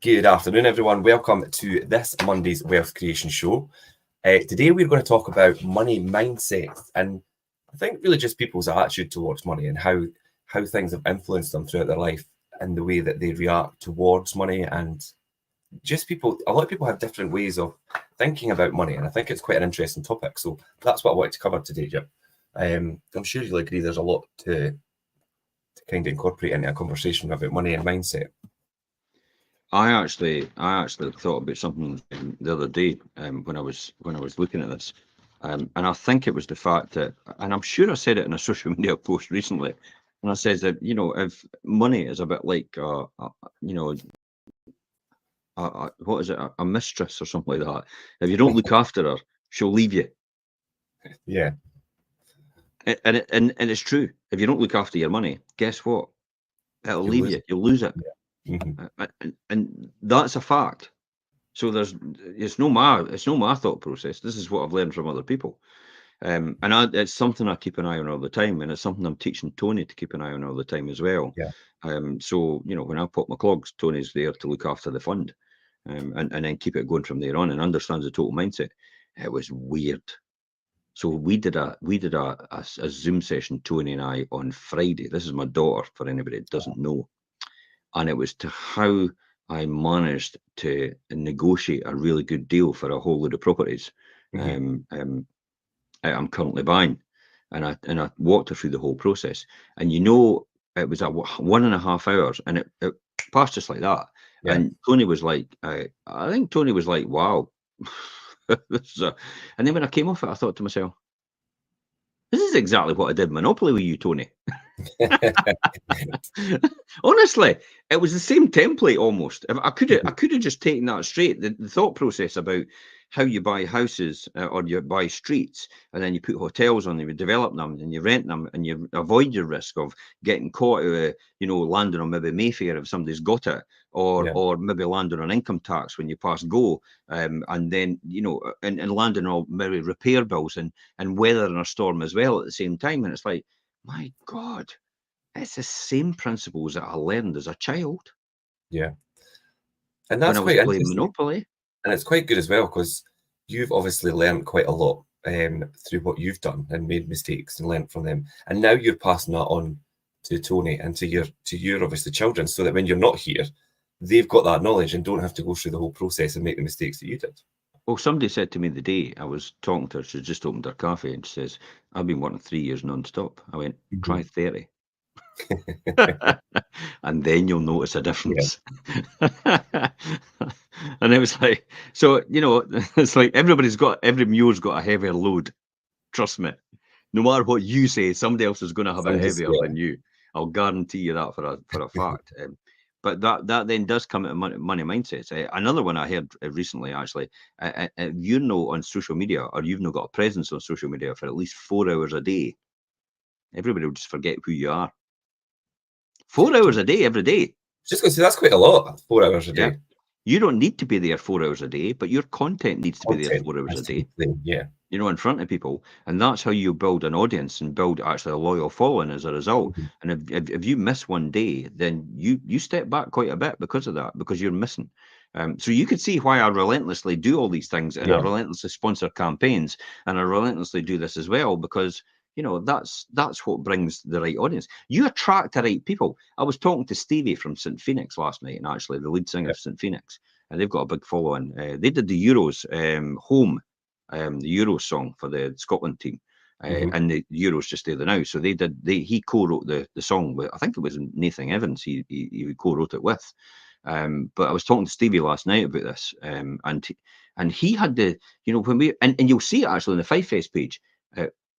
Good afternoon, everyone. Welcome to this Monday's Wealth Creation Show. Today, we're going to talk about money mindset, and I think really just people's attitude towards money and how things have influenced them throughout their life and the way that they react towards money. And just people, a lot of people have different ways of thinking about money, and I think it's quite an interesting topic. So that's what I wanted to cover today, Jim. I'm sure you'll agree there's a lot to kind of incorporate into a conversation about money and mindset. I actually thought about something the other day when I was looking at this, and I think it was the fact that, and I'm sure I said it in a social media post recently, and I said that if money is a bit like what is it, a mistress or something like that. If you don't look after her, she'll leave you. Yeah, and it's true. If you don't look after your money, guess what? It'll leave you. You'll lose it. Yeah. Mm-hmm. And that's a fact. So it's no my thought process. This is what I've learned from other people, and it's something I keep an eye on all the time, and it's something I'm teaching Tony to keep an eye on all the time as well. Yeah. So when I pop my clogs, Tony's there to look after the fund, and then keep it going from there on, and understands the total mindset. It was weird. So we did a Zoom session, Tony and I, on Friday. This is my daughter, for anybody that doesn't know. And it was to how I managed to negotiate a really good deal for a whole load of properties I'm currently buying. And I walked her through the whole process. And it was at 1.5 hours, and it passed just like that. Yeah. And Tony was like, I think Tony was like, wow. And then when I came off it, I thought to myself, this is exactly what I did Monopoly with you, Tony. Honestly, it was the same template almost. I could have just taken that straight. The thought process about how you buy houses or you buy streets, and then you put hotels on them, you develop them, and you rent them, and you avoid your risk of getting caught landing on maybe Mayfair if somebody's got it, or maybe landing on income tax when you pass go, and then and landing on maybe repair bills and weathering a storm as well at the same time. And it's like, my God, it's the same principles that I learned as a child. Yeah. And that's when I was playing Monopoly. And it's quite good as well, because you've obviously learned quite a lot through what you've done and made mistakes and learned from them. And now you're passing that on to Tony and to your obviously children, so that when you're not here, they've got that knowledge and don't have to go through the whole process and make the mistakes that you did. Well, somebody said to me the day I was talking to her, she just opened her cafe, and she says, I've been working 3 years non-stop. I went, try 30. And then you'll notice a difference. Yeah. And it was like, so it's like every mule's got a heavier load. Trust me, no matter what you say, somebody else is going to have it heavier than you. I'll guarantee you that for a fact. But that then does come into money mindsets. Another one I heard recently, actually, on social media, or you've not got a presence on social media for at least 4 hours a day, everybody will just forget who you are. 4 hours a day, every day. Just going to say, that's quite a lot, 4 hours a day. Yeah. You don't need to be there 4 hours a day, but your content needs to be there 4 hours a day. Yeah. In front of people. And that's how you build an audience and build actually a loyal following as a result. Mm-hmm. And if you miss one day, then you step back quite a bit because of that, because you're missing. So you could see why I relentlessly do all these things, and I relentlessly sponsor campaigns, and I relentlessly do this as well, because that's what brings the right audience. You attract the right people. I was talking to Stevie from St. Phoenix last night, and actually the lead singer of St. Phoenix, and they've got a big following. They did the Euros home, the Euros song for the Scotland team, and the Euros just there now. So he co-wrote the song with, I think it was Nathan Evans. He co-wrote it with. But I was talking to Stevie last night about this, and he had when we and you'll see it actually on the Five Fest page.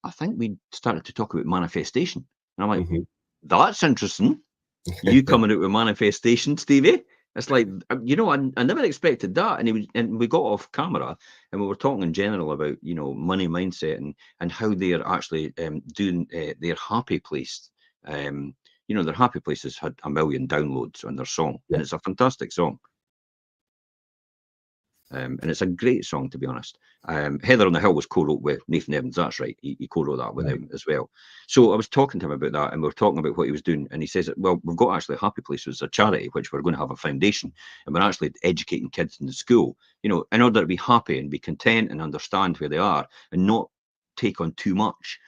I think we started to talk about manifestation. And I'm like, that's interesting. You coming out with manifestation, Stevie? It's like, I never expected that. And we got off camera and we were talking in general about, money mindset and how they are actually doing their happy place. Their happy place has had 1 million downloads on their song, and it's a fantastic song. And it's a great song, to be honest. Heather on the Hill was co-wrote with Nathan Evans. That's right. He co-wrote that with him as well. So I was talking to him about that, and we were talking about what he was doing. And he says, well, we've got actually Happy Place as a charity, which we're going to have a foundation, and we're actually educating kids in the school, you know, in order to be happy and be content and understand where they are and not take on too much.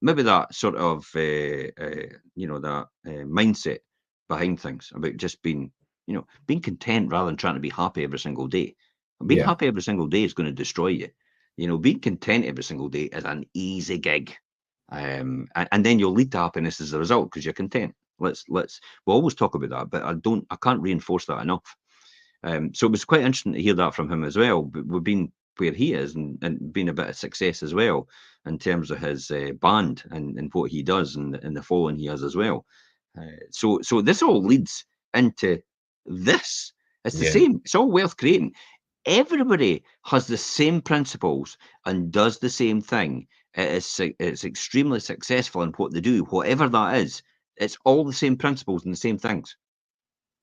Maybe that sort of, you know, that mindset behind things about just being, you know, being content rather than trying to be happy every single day. Being happy every single day is going to destroy you. You know, being content every single day is an easy gig. And then you'll lead to happiness as a result because you're content. We'll always talk about that, but I can't reinforce that enough. So it was quite interesting to hear that from him as well. But we've been where he is and been a bit of success as well in terms of his band and what he does and the following he has as well. So this all leads into this. It's the same. It's all wealth creating. Everybody has the same principles and does the same thing. It's extremely successful in what they do, whatever that is. It's all the same principles and the same things.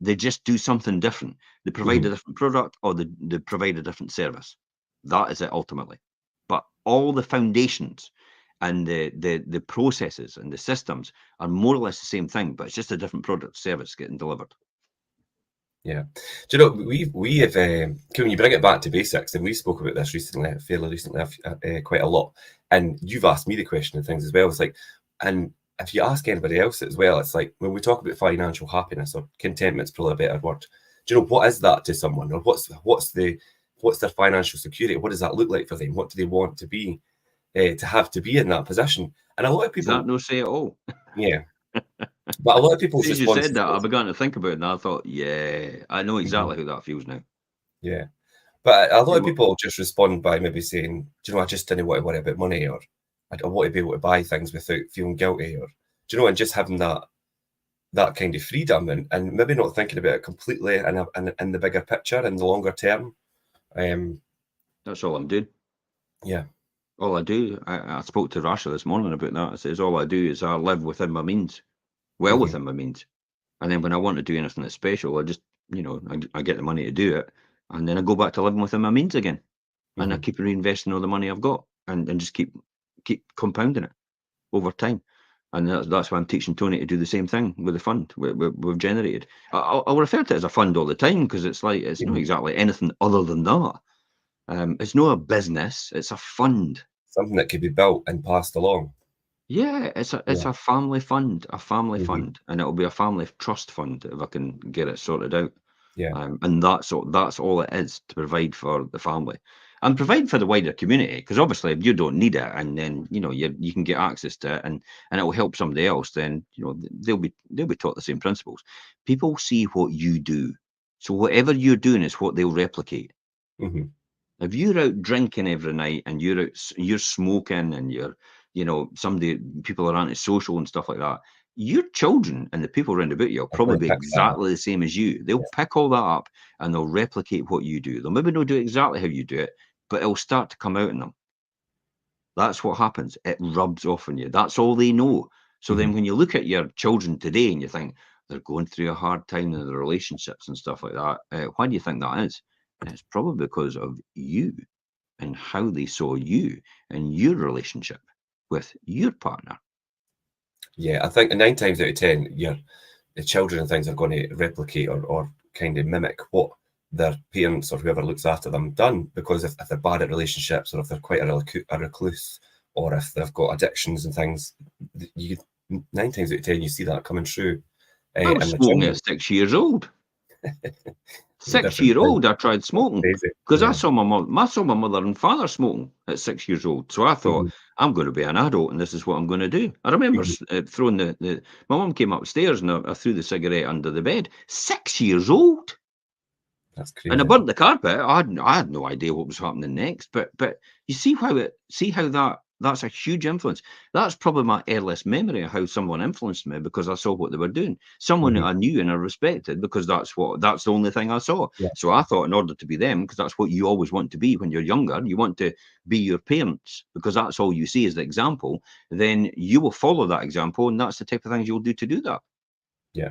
They just do something different. They provide a different product or they provide a different service. That is it ultimately. But all the foundations and the processes and the systems are more or less the same thing, but it's just a different product or service getting delivered. Yeah. Do you know, we have, when you bring it back to basics, and we spoke about this fairly recently, quite a lot, and you've asked me the question and things as well. It's like, and if you ask anybody else as well, it's like, when we talk about financial happiness or contentment's probably a better word, do you know, what is that to someone? Or what's their financial security? What does that look like for them? What do they want to be, to have to be in that position? And a lot of people... Is that no say at all? Yeah. But a lot of people... Since you said that, I began to think about it, and I thought, yeah, I know exactly how that feels now. Yeah. But a lot of people just respond by maybe saying, do you know, I just didn't want to worry about money, or I don't want to be able to buy things without feeling guilty, or, do you know, and just having that kind of freedom and maybe not thinking about it completely in the bigger picture, in the longer term. That's all I'm doing. Yeah. All I do, I spoke to Rasha this morning about that. I says, all I do is I live within my means, well within my means. And then when I want to do anything that's special, I just, you know, I get the money to do it. And then I go back to living within my means again. And I keep reinvesting all the money I've got and just keep compounding it over time. And that's why I'm teaching Tony to do the same thing with the fund we've generated. I'll refer to it as a fund all the time because it's like, it's not exactly anything other than that. It's not a business, it's a fund. Something that could be built and passed along. Yeah, it's a family fund, fund, and it'll be a family trust fund if I can get it sorted out. Yeah. And that's all it is, to provide for the family and provide for the wider community. Because obviously, if you don't need it, and then you know you can get access to it, and it will help somebody else, then you know they'll be taught the same principles. People see what you do, so whatever you're doing is what they'll replicate. If you're out drinking every night and you're smoking and people are antisocial and stuff like that, your children and the people around about you will probably be exactly the same as you. They'll pick all that up and they'll replicate what you do. They'll maybe not do exactly how you do it, but it'll start to come out in them. That's what happens. It rubs off on you. That's all they know. So then when you look at your children today and you think they're going through a hard time in their relationships and stuff like that, why do you think that is? And it's probably because of you and how they saw you and your relationship with your partner. Yeah, I think 9 times out of 10, the children and things are going to replicate or kind of mimic what their parents or whoever looks after them done, because if they're bad at relationships, or if they're quite a recluse, or if they've got addictions and things, 9 times out of 10 you see that coming through. I was smoking at 6 years old. 6-year-old, I tried smoking because I saw my mother and father smoking at 6 years old. So I thought, I'm going to be an adult and this is what I'm going to do. I remember throwing my mum came upstairs and I threw the cigarette under the bed. 6 years old. That's crazy. And I burnt the carpet. I had no idea what was happening next. But you see how that's a huge influence. That's probably my earliest memory of how someone influenced me, because I saw what they were doing. Someone that I knew and I respected, because that's the only thing I saw. Yeah. So I thought, in order to be them, because that's what you always want to be when you're younger, you want to be your parents, because that's all you see is the example. Then you will follow that example, and that's the type of things you'll do to do that. Yeah.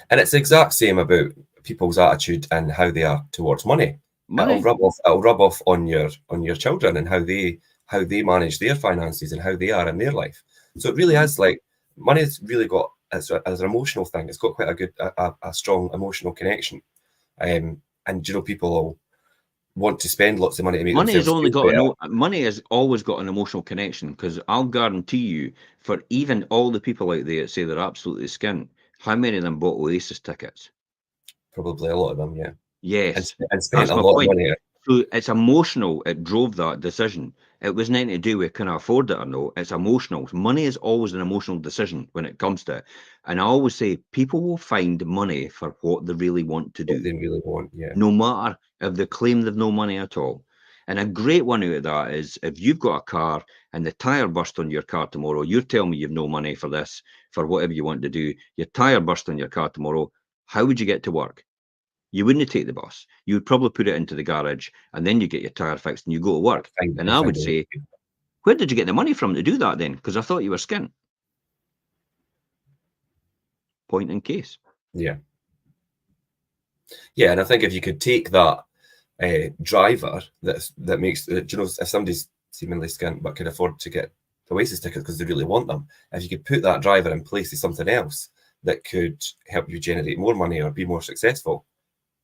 And it's the exact same about people's attitude and how they are towards money. Money. It'll rub off on your children and how they manage their finances and how they are in their life. So it really is like money's really got as an emotional thing. It's got quite a strong emotional connection. And people will want to spend lots of money to make Money has themselves only feel got better. money has always got an emotional connection, because I'll guarantee you, for even all the people out there that say they're absolutely skint, how many of them bought Oasis tickets? Probably a lot of them, yeah. Yes, And spent that's a my lot of point. money. So it's emotional. It drove that decision. It was nothing to do with can I afford it or no. It's emotional. Money is always an emotional decision when it comes to it. And I always say people will find money for what they really want to What do, they really want, yeah. no matter if they claim they've no money at all. And a great one out of that is if you've got a car and the tire burst on your car tomorrow, you're telling me you've no money for this, for whatever you want to do, your tire burst on your car tomorrow, how would you get to work? You wouldn't take the bus. You would probably put it into the garage and then you get your tire fixed and you go to work. And And I find would a way. say, where did you get the money from to do that then? Because I thought you were skint. Point in case. Yeah. Yeah, and I think if you could take that driver that makes if somebody's seemingly skint but can afford to get the Oasis tickets because they really want them, if you could put that driver in place of something else that could help you generate more money or be more successful,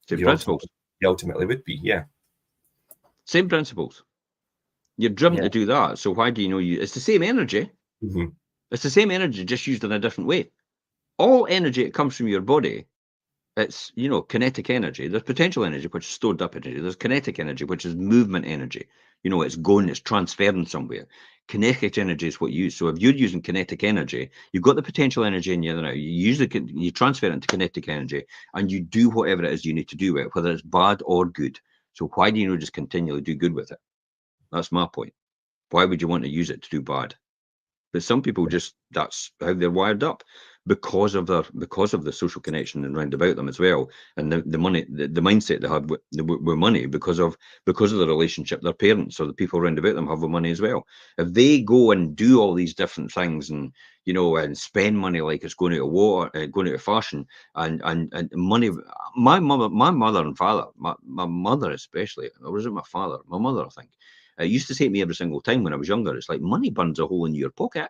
Same principles. you ultimately would be, yeah. Same principles. You're driven Yeah. to do that. So why do you know it's the same energy. Mm-hmm. It's the same energy, just used in a different way. All energy that comes from your body, it's, kinetic energy. There's potential energy, which is stored up energy. There's kinetic energy, which is movement energy. It's going, it's transferring somewhere. Kinetic energy is what you use. So if you're using kinetic energy, you've got the potential energy in you now. You transfer it into kinetic energy, and you do whatever it is you need to do with it, whether it's bad or good. So why do you not just continually do good with it? That's my point. Why would you want to use it to do bad? But some people that's how they're wired up, because of the social connection and round about them as well, and the money, the mindset they have with money, because of the relationship their parents or the people round about them have with money as well. If they go and do all these different things and and spend money like it's going out of water, going out of fashion, and money, my mother and father, my mother especially, or was it my father? My mother, I think. It used to say to me every single time when I was younger, it's like money burns a hole in your pocket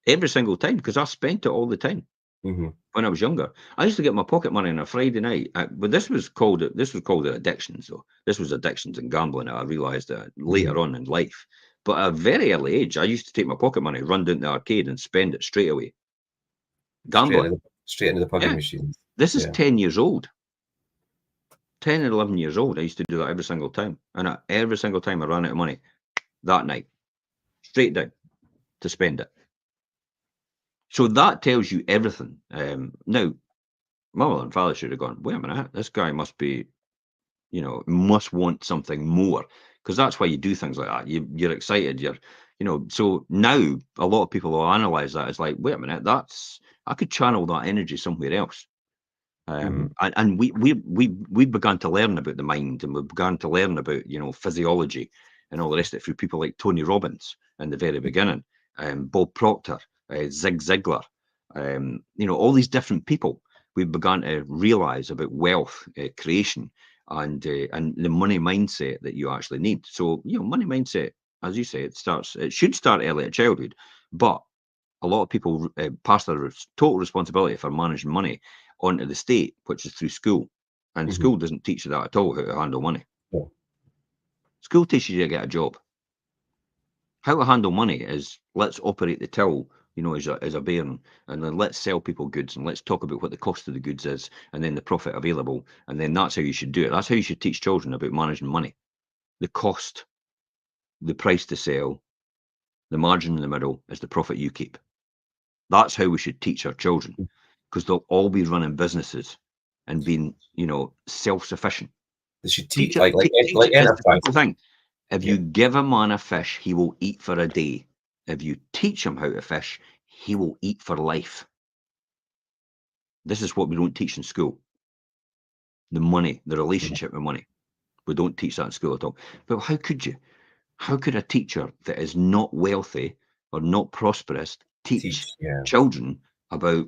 every single time, because I spent it all the time Mm-hmm. when I was younger. I used to get my pocket money on a Friday night, but this was called addiction. So this was addictions and gambling. I realised that later on in life. But at a very early age, I used to take my pocket money, run down to the arcade, and spend it straight away gambling. Straight into the pugging Yeah, machines. this is Yeah. 10 years old. 10 and 11 years old. I used to do that every single time, and every single time I ran out of money that night, straight down to spend it. So that tells you everything. Now, my mother and father should have gone, wait a minute, this guy must be, must want something more, because that's why you do things like that. You're excited. So now a lot of people will analyze that as like, wait a minute, I could channel that energy somewhere else. Mm-hmm. And we began to learn about the mind, and we began to learn about physiology and all the rest of it through people like Tony Robbins in the very beginning, Bob Proctor, Zig Ziglar, all these different people. We began to realize about wealth creation and the money mindset that you actually need. So money mindset, as you say, it should start early at childhood, but a lot of people pass their total responsibility for managing money onto the state, which is through school. And Mm-hmm. school doesn't teach you that at all, how to handle money. Yeah. School teaches you to get a job. How to handle money is, let's operate the till, as a baron, and then let's sell people goods, and let's talk about what the cost of the goods is, and then the profit available, and then that's how you should do it. That's how you should teach children about managing money. The cost, the price to sell, the margin in the middle is the profit you keep. That's how we should teach our children, because they'll all be running businesses and being, self-sufficient. They should Teach teach it. Teach like it. It's the enterprise. simple thing. If Yeah. you give a man a fish, he will eat for a day. If you teach him how to fish, he will eat for life. This is what we don't teach in school. The money, the relationship with money. We don't teach that in school at all. But how could you? How could a teacher that is not wealthy or not prosperous teach Teach. Yeah. children about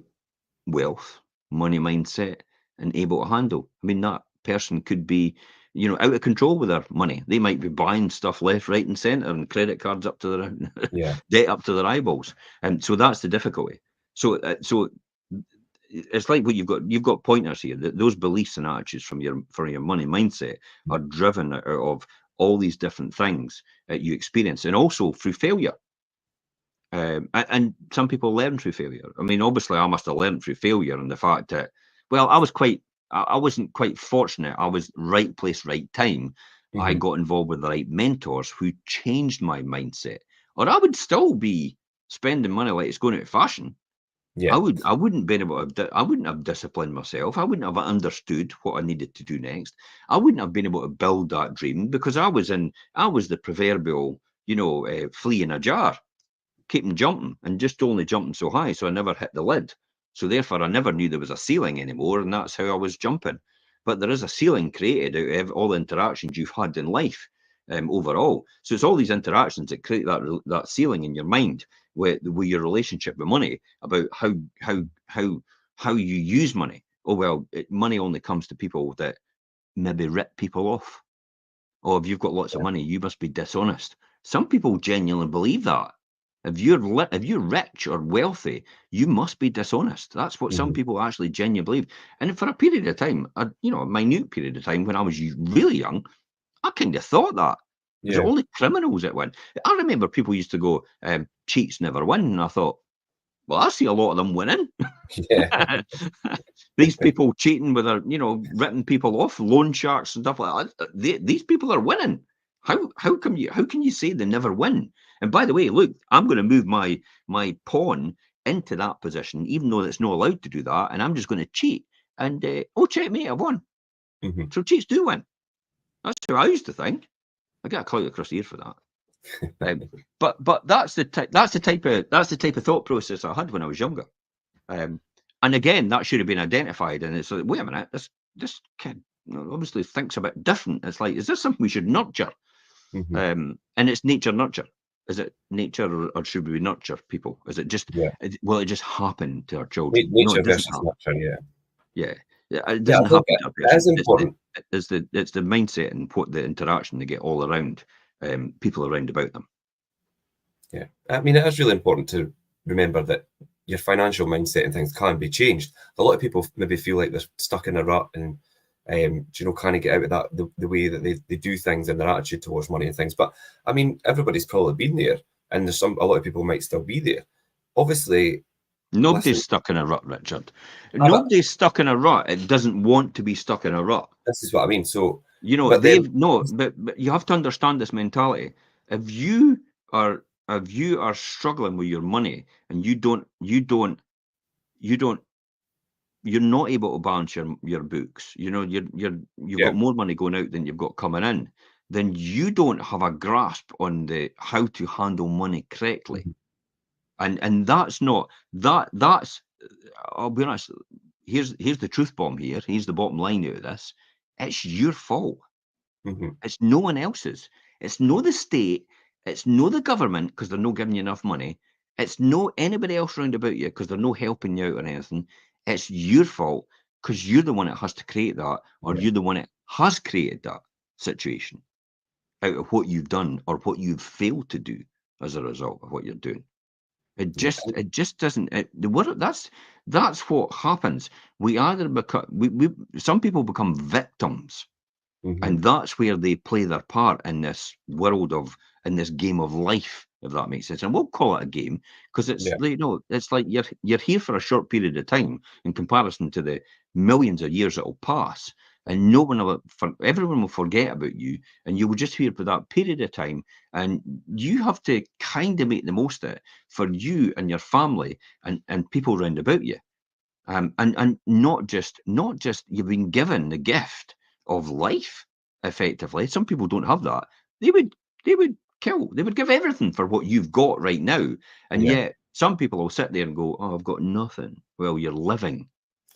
wealth, money mindset, and able to handle? I mean, that person could be, you know, out of control with their money. They might be buying stuff left, right, and centre, and credit cards up to their Yeah. debt up to their eyeballs. And so that's the difficulty. So it's like what you've got pointers here, that those beliefs and attitudes from your money mindset are driven out of all these different things that you experience, and also through failure. And some people learn through failure. I mean, obviously, I must have learned through failure, and the fact that, well, I wasn't quite fortunate. I was right place, right time. I Hmm. got involved with the right mentors who changed my mindset, or I would still be spending money like it's going out of fashion. Yeah. I wouldn't been able to, I wouldn't have disciplined myself. I wouldn't have understood what I needed to do next. I wouldn't have been able to build that dream, because I was the proverbial, flea in a jar, keeping jumping, and just only jumping so high, so I never hit the lid. So therefore, I never knew there was a ceiling anymore, and that's how I was jumping. But there is a ceiling created out of all the interactions you've had in life, overall. So it's all these interactions that create that ceiling in your mind with your relationship with money, about how you use money. Oh well, money only comes to people that maybe rip people off. Oh, if you've got lots of Yeah. money, you must be dishonest. Some people genuinely believe that. If you're rich or wealthy, you must be dishonest. That's what some Hmm. people actually genuinely believe. And for a period of time, a minute period of time when I was really young, I kind of thought that. It was Yeah. only criminals that win. I remember people used to go, cheats never win. And I thought, well, I see a lot of them winning. Yeah. These people cheating with their, ripping people off, loan sharks and stuff like that. These people are winning. How can you say they never win? And by the way, look, I'm going to move my pawn into that position, even though it's not allowed to do that, and I'm just going to cheat. And checkmate, I won. Hmm. So cheats do win. That's how I used to think. I get a clout across the ear for that. But that's the type of thought process I had when I was younger. And again, that should have been identified. And it's like, wait a minute, this kid obviously thinks a bit different. It's like, is this something we should nurture? Hmm. And it's nature nurture. Is it nature, or should we nurture people? Is it just, Yeah. it just happened to our children? No, Nature it doesn't versus happen. nurture. Yeah. Yeah. It Yeah. doesn't I think happen to our that is person. important. It's the mindset and what the interaction they get all around, people around about them. Yeah. I mean, it is really important to remember that your financial mindset and things can be changed. A lot of people maybe feel like they're stuck in a rut and, kind of get out of that, the way that they do things and their attitude towards money and things. But I mean, everybody's probably been there, and a lot of people might still be there. Obviously, listen, Nobody's stuck in a rut, Richard. but Nobody's stuck in a rut. It doesn't want to be stuck in a rut. this is what I mean. So, You know, but then, they've no, but you have to understand this mentality. If you are if you are struggling with your money, and you don't you're not able to balance your books, you've yeah, got more money going out than you've got coming in, then you don't have a grasp on the how to handle money correctly. mhm, And that's not that's I'll be honest, here's the truth bomb here. Here's the bottom line out of this. It's your fault. mhm, It's no one else's. It's no the state. It's no the government, because they're not giving you enough money. It's no anybody else round about you, because they're not helping you out or anything. It's your fault, because you're the one that has to create that, or yeah, you're the one that has created that situation out of what you've done or what you've failed to do as a result of what you're doing. yeah, It just doesn't. That's what happens. We either become some people become victims, mhm, and that's where they play their part in this world in this game of life, if that makes sense. And we'll call it a game, because it's yeah, it's like you're here for a short period of time in comparison to the millions of years that will pass. And no one will, everyone will forget about you, and you will just here for that period of time. And you have to kind of make the most of it for you and your family and people round about you. And not just you've been given the gift of life, effectively. Some people don't have that. They would they would kill. They would give everything for what you've got right now. And yeah, yet some people will sit there and go, "Oh, I've got nothing." Well, you're living.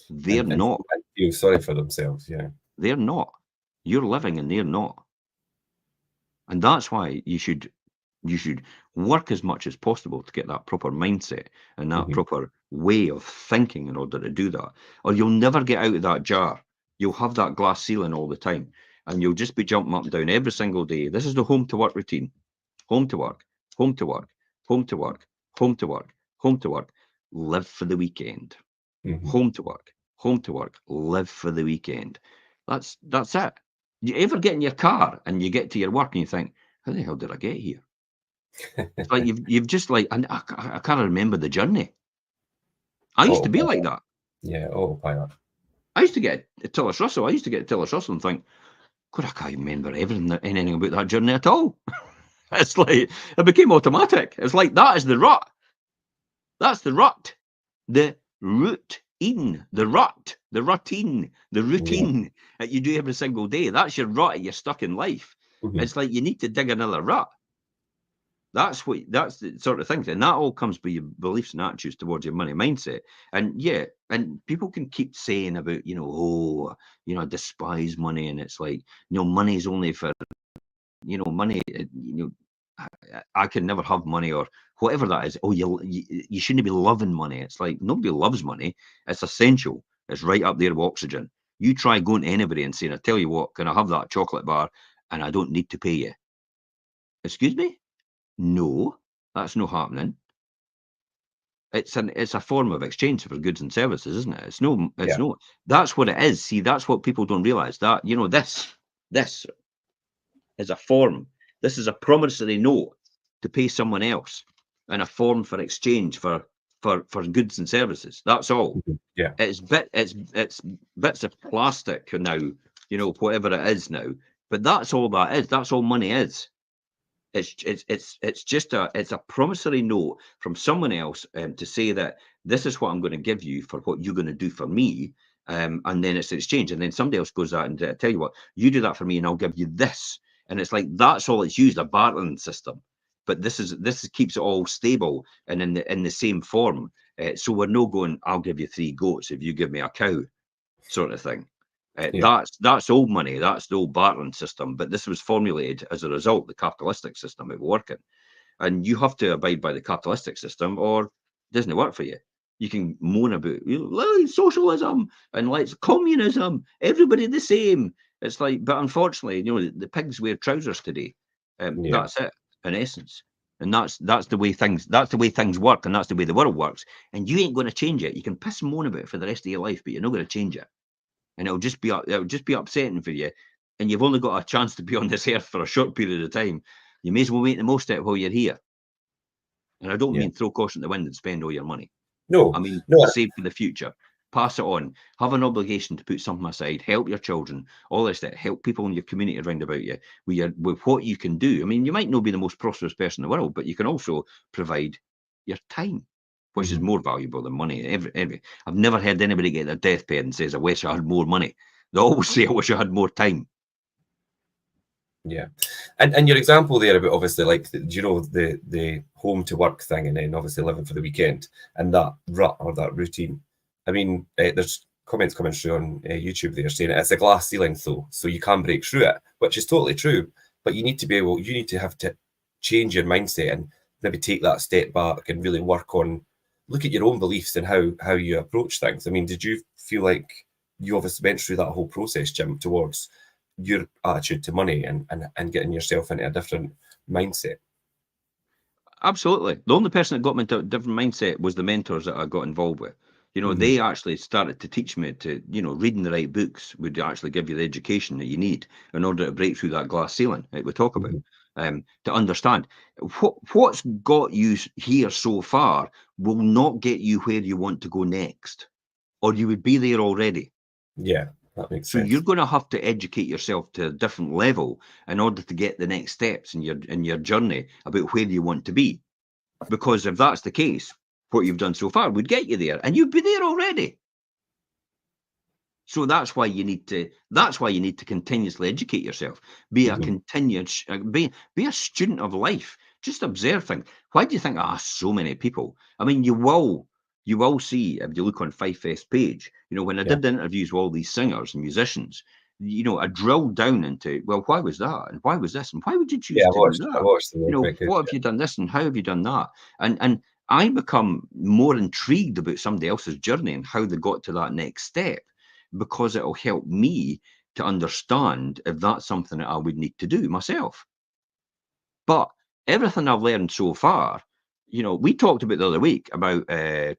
They're and not. feel sorry for themselves. Yeah. They're not. You're living and they're not. And that's why you should work as much as possible to get that proper mindset and that Hmm. proper way of thinking in order to do that, or you'll never get out of that jar. you'll have that glass ceiling all the time, and you'll just be jumping up and down every single day. This is the home to work routine: home to work, home to work, home to work, home to work, home to work, live for the weekend. Home to work, live for the weekend. That's it. You ever get in your car and you get to your work and you think, how the hell did I get here? It's like you've just like, and I can't remember the journey. I used to be like that. Yeah, autopilot. I used to get to Tillis Russell. I used to get to Tillis Russell and think, God, I can't remember anything about that journey at all. It's like it became automatic. It's like that is the rut. That's the rut. The routine, the rut, the routine, the routine that you do every single day. That's your rut. You're stuck in life. It's like you need to dig another rut. That's the sort of thing. And that all comes by your beliefs and attitudes towards your money mindset. And yeah, and people can keep saying about, I despise money. And it's like, money's only for, money, I can never have money or whatever that is. Oh, you shouldn't be loving money. It's like nobody loves money. It's essential. It's right up there with oxygen. You try going to anybody and saying, I tell you what, can I have that chocolate bar and I don't need to pay you? Excuse me? No, that's not happening. It's a form of exchange for goods and services, isn't it? It's no. That's what it is. See, that's what people don't realize. That this is a form. This is a promissory note to pay someone else, and a form for exchange for goods and services. That's all. Yeah. It's bits of plastic now, whatever it is now. But that's all that is. That's all money is. It's just a promissory note from someone else to say that this is what I'm going to give you for what you're going to do for me, and then it's exchange, and then somebody else goes out and tell you what, you do that for me, and I'll give you this, and it's like that's all it's used, a bartering system. But this keeps it all stable and in the same form. So we're no going, I'll give you 3 goats if you give me a cow, sort of thing. That's old money. That's the old bartering system. But this was formulated as a result of the capitalistic system of working. And you have to abide by the capitalistic system or it doesn't work for you. You can moan about socialism and let's communism, everybody the same. It's like, but unfortunately, the pigs wear trousers today. That's it, in essence. And that's the way things work, and that's the way the world works. And you ain't going to change it. You can piss and moan about it for the rest of your life, but you're not going to change it. And it'll just be upsetting for you. And you've only got a chance to be on this earth for a short period of time. You may as well make the most of it while you're here. And I don't mean throw caution to the wind and spend all your money. No, I mean no. Save for the future. Pass it on. Have an obligation to put something aside. Help your children. All this stuff. Help people in your community around about you with what you can do. I mean, you might not be the most prosperous person in the world, but you can also provide your time, which is more valuable than money. I've never heard anybody get their deathbed and says, I wish I had more money. They always say, I wish I had more time. Yeah. And your example there about obviously like, the home to work thing and then obviously living for the weekend and that rut or that routine. I mean, there's comments coming through on YouTube there saying it's a glass ceiling though, so you can break through it, which is totally true. But you need to have to change your mindset and maybe take that step back and really look at your own beliefs and how you approach things. I mean, did you feel like you obviously went through that whole process, Jim, towards your attitude to money and getting yourself into a different mindset? Absolutely. The only person that got me into a different mindset was the mentors that I got involved with. They actually started to teach me to, reading the right books would actually give you the education that you need in order to break through that glass ceiling that we talk about. To understand what's got you here so far will not get you where you want to go next, or you would be there already. Yeah, that makes So sense. you're going to have to educate yourself to a different level in order to get the next steps in your journey about where you want to be. Because if that's the case, what you've done so far would get you there, and you'd be there already. So that's why you need to continuously educate yourself. Be a continuous, be a student of life. Just observe things. Why do you think I ask so many people? I mean, you will see if you look on Five Fest page. When I did the interviews with all these singers and musicians, I drilled down into, well, why was that, and why was this, and why would you choose to do that? I watched them. What have you done this, and how have you done that? And I become more intrigued about somebody else's journey and how they got to that next step. because it'll help me to understand if that's something that I would need to do myself. But everything I've learned so far, we talked about the other week about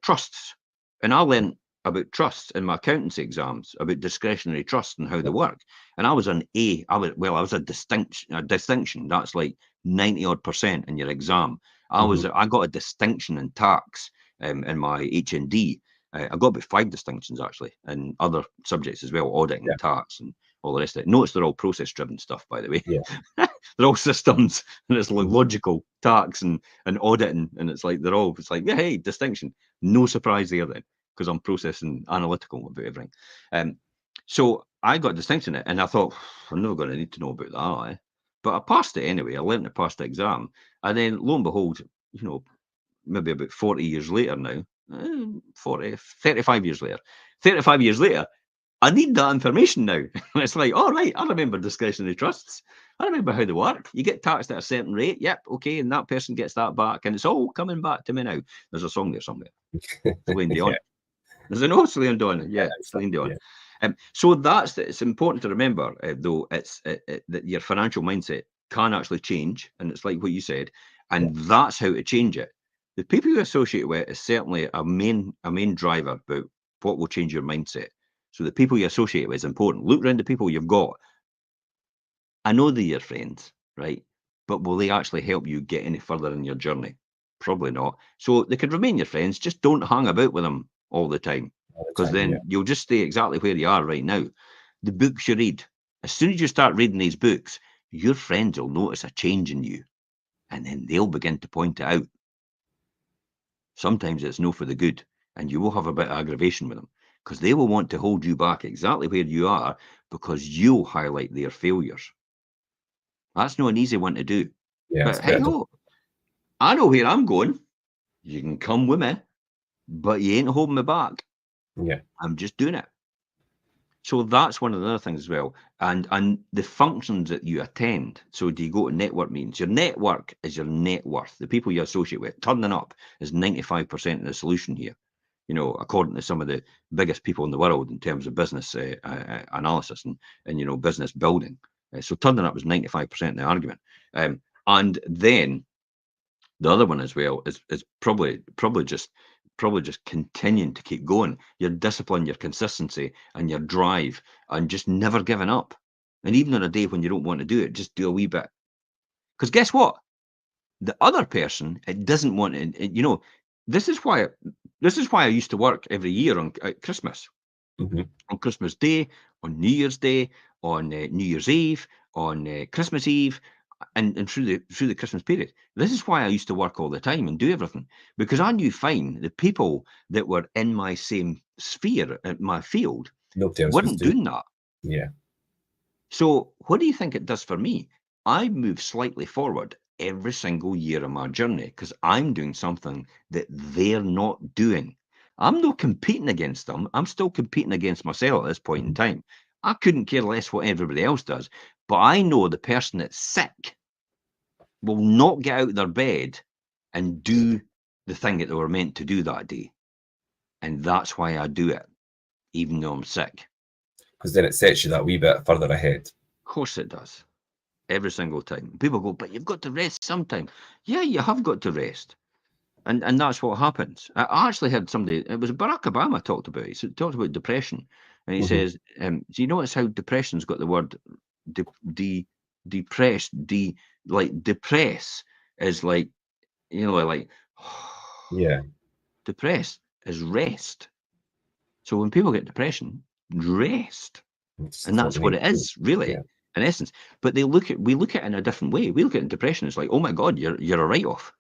trusts, and I learned about trusts in my accountancy exams, about discretionary trusts and how they work. And I was an A. I was a distinction. A distinction. That's like 90 odd % in your exam. I got a distinction in tax in my HND. I got about 5 distinctions actually in other subjects as well, auditing and tax and all the rest of it. Notice they're all process-driven stuff, by the way. Yeah. They're all systems, and it's like logical tax and auditing, and it's like yeah, hey, distinction. No surprise there then, because I'm processing analytical about everything. So I got distinction in it, and I thought I'm never going to need to know about that. But I passed it anyway. I learned to pass the exam, and then lo and behold, maybe about 40 years later now, 35 years later. 35 years later, I need that information now. It's like, all right, I remember discretionary trusts. I remember how they work. You get taxed at a certain rate. Yep, okay, and that person gets that back, and it's all coming back to me now. There's a song there somewhere. Celine Dion. Yeah. There's an old Celine Dion. Yeah, Celine Dion. So it's important to remember, though, that your financial mindset can actually change, and it's like what you said, and that's how to change it. The people you associate with is certainly a main driver about what will change your mindset. So the people you associate with is important. Look around the people you've got. I know they're your friends, right? But will they actually help you get any further in your journey? Probably not. So they could remain your friends. Just don't hang about with them all the time, because then you'll just stay exactly where you are right now. The books you read, as soon as you start reading these books, your friends will notice a change in you, and then they'll begin to point it out. Sometimes it's no for the good, and you will have a bit of aggravation with them, because they will want to hold you back exactly where you are, because you'll highlight their failures. That's not an easy one to do. Yeah, But hey ho, I know where I'm going. You can come with me, but you ain't holding me back. Yeah. I'm just doing it. So that's one of the other things as well. And the functions that you attend. So do you go to network meetings? Your network is your net worth. The people you associate with. Turning up is 95% of the solution here. According to some of the biggest people in the world in terms of business analysis and business building. So turning up is 95% of the argument. And then the other one as well is probably just continuing to keep going. Your discipline, your consistency, and your drive, and just never giving up. And even on a day when you don't want to do it, just do a wee bit. Because guess what? The other person, it doesn't want to. This is why I used to work every year on Christmas, on Christmas Day, on New Year's Day, on New Year's Eve, on Christmas Eve, and through the Christmas period. This is why I used to work all the time and do everything, because I knew fine the people that were in my same sphere, at my field, weren't doing that. Yeah. So what do you think it does for me? I move slightly forward every single year of my journey, because I'm doing something that they're not doing. I'm not competing against them. I'm still competing against myself at this point in time. I couldn't care less what everybody else does, but I know the person that's sick will not get out of their bed and do the thing that they were meant to do that day. And that's why I do it, even though I'm sick. Because then it sets you that wee bit further ahead. Of course it does. Every single time. People go, but you've got to rest sometime. Yeah, you have got to rest. And that's what happens. I actually heard somebody, it was Barack Obama talked about it. He talked about depression. And he says, do you notice how depression's got the word depressed, like depress is like, like, yeah. Depressed is rest. So when people get depression, rest. And that's what it is, really, in essence. But we look at it in a different way. We look at depression, it's like, oh my God, you're a write-off.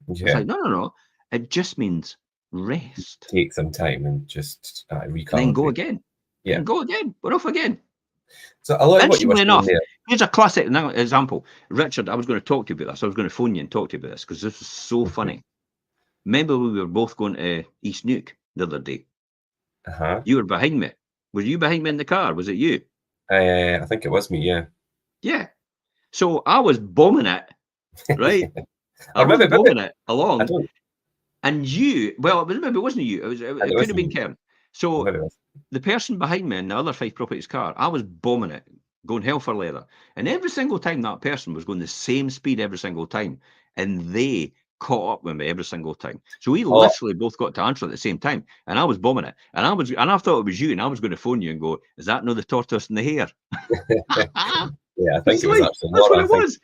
Yeah. It's like, no. It just means rest. Take some time and just recalibrate. And then go again. Yeah. And go again. We're off again. So a lot of what you were saying there. Here's a classic example. Richard, I was going to talk to you about this. I was going to phone you and talk to you about this because this was so funny. Remember we were both going to East Nuke the other day? You were behind me. Were you behind me in the car? Was it you? I think it was me, yeah. Yeah. So I was bombing it, right? I was bombing it along. And you, well, maybe it wasn't you. It could have been Karen. So the person behind me in the other Fife Properties car, I was bombing it, going hell for leather. And every single time that person was going the same speed every single time, and they caught up with me every single time. So we Oh, literally both got to answer at the same time, and I was bombing it. And I thought it was you, and I was going to phone you and go, "Is that no the tortoise and the hare?" yeah, I think It's it was like actually that's what Laura. I it think, was.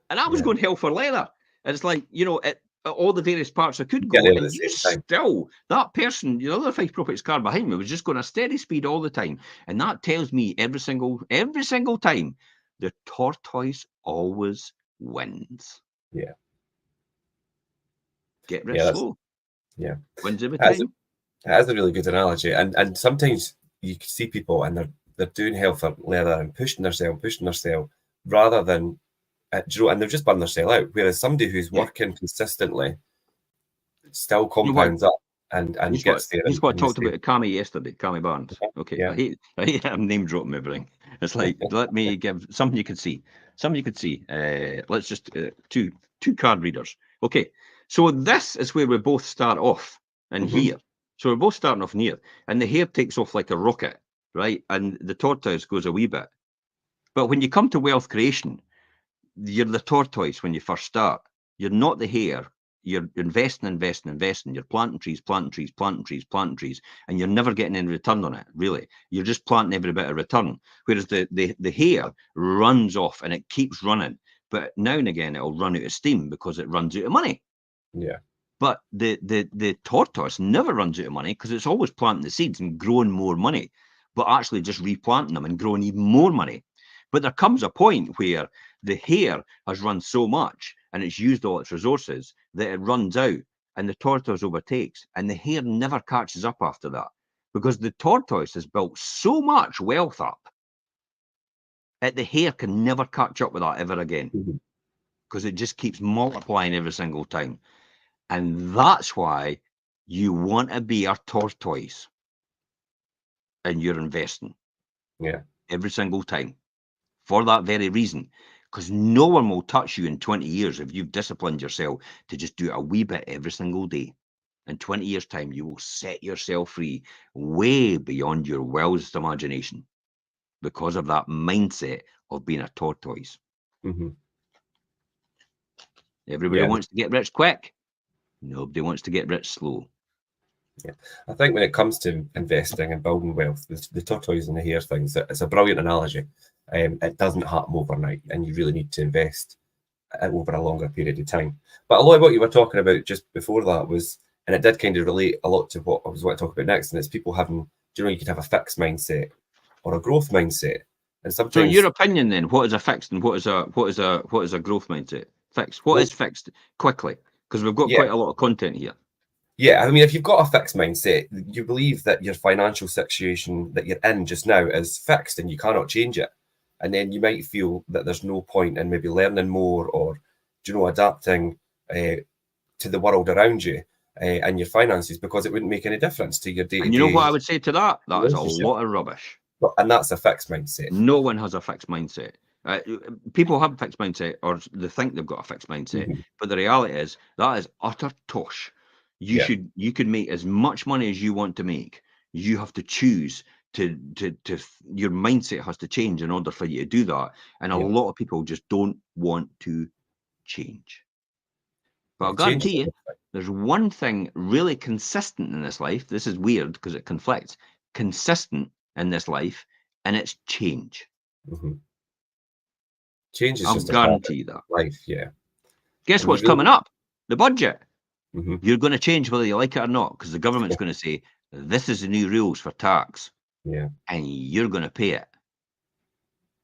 And I was yeah, going hell for leather. And it's like, at all the various parts I could get go, there at the and you same time. still, that person, the other Fife Properties car behind me was just going a steady speed all the time. And that tells me every single time, the tortoise always wins. Yeah, Get rich yeah, that's slow. yeah. Wins every That's time. that's a really good analogy. And sometimes you can see people and they're doing hell for leather and pushing themselves, rather than and they've just burned themselves out. Whereas somebody who's Yeah. working consistently still You know what? compounds up and gets there Here's what I and they talked stay. about at Cammy yesterday, Cammy Barnes. Okay, Yeah, I hate I'm name dropping everything. It's like, let me give something you could see. Something you could see. Let's just two card readers. Okay, so this is where we both start off in hmm here. So we're both starting off in here, and the hare takes off like a rocket, right? And the tortoise goes a wee bit. But when you come to wealth creation, you're the tortoise when you first start. You're not the hare. You're investing. You're planting trees, planting trees, and you're never getting any return on it, really. You're just planting every bit of return. Whereas the hare runs off and it keeps running. But now and again, it'll run out of steam because it runs out of money. yeah, But the tortoise never runs out of money because it's always planting the seeds and growing more money, but actually just replanting them and growing even more money. But there comes a point where the hare has run so much and it's used all its resources that it runs out and the tortoise overtakes, and the hare never catches up after that because the tortoise has built so much wealth up that the hare can never catch up with that ever again mhm, because it just keeps multiplying every single time. And that's why you want to be a tortoise and you're investing yeah, every single time for that very reason. Because no one will touch you in 20 years if you've disciplined yourself to just do it a wee bit every single day. In 20 years' time, you will set yourself free way beyond your wildest imagination because of that mindset of being a tortoise. hmm Everybody yeah. wants to get rich quick. Nobody wants to get rich slow. Yeah, I think when it comes to investing and building wealth, the tortoise and the hare things, it's a brilliant analogy. It doesn't happen overnight, and you really need to invest over a longer period of time. But a lot of what you were talking about just before that was, and it did kind of relate a lot to what I was going to talk about next, and it's people having, you could have a fixed mindset or a growth mindset, and So, in your sometimes, opinion, then, what is a fixed and what is a growth mindset? Fixed. What well, is fixed? Quickly, because we've got yeah, quite a lot of content here. yeah. I mean, if you've got a fixed mindset, you believe that your financial situation that you're in just now is fixed and you cannot change it. And then you might feel that there's no point in maybe learning more or, adapting to the world around you and your finances because it wouldn't make any difference to your And you know what day-to-day I would say to that? That is a relationship. lot of rubbish. And that's a fixed mindset. No one has a fixed mindset. People have a fixed mindset, or they think they've got a fixed mindset, Mhm. but the reality is that is utter tosh. Yeah, You can make as much money as you want to make. You have to choose to your mindset has to change in order for you to do that. And a yeah, lot of people just don't want to change. But I'll yeah. Change is guarantee a you, good thing. there's one thing really consistent in this life. This is weird because it conflicts. Consistent in this life, and it's change. Mhm. Change is I'll just a part of guarantee that. life, yeah. Guess And you what's coming really, up? The budget. mhm, You're going to change whether you like it or not, because the government's going to say, this is the new rules for tax, yeah, and you're going to pay it.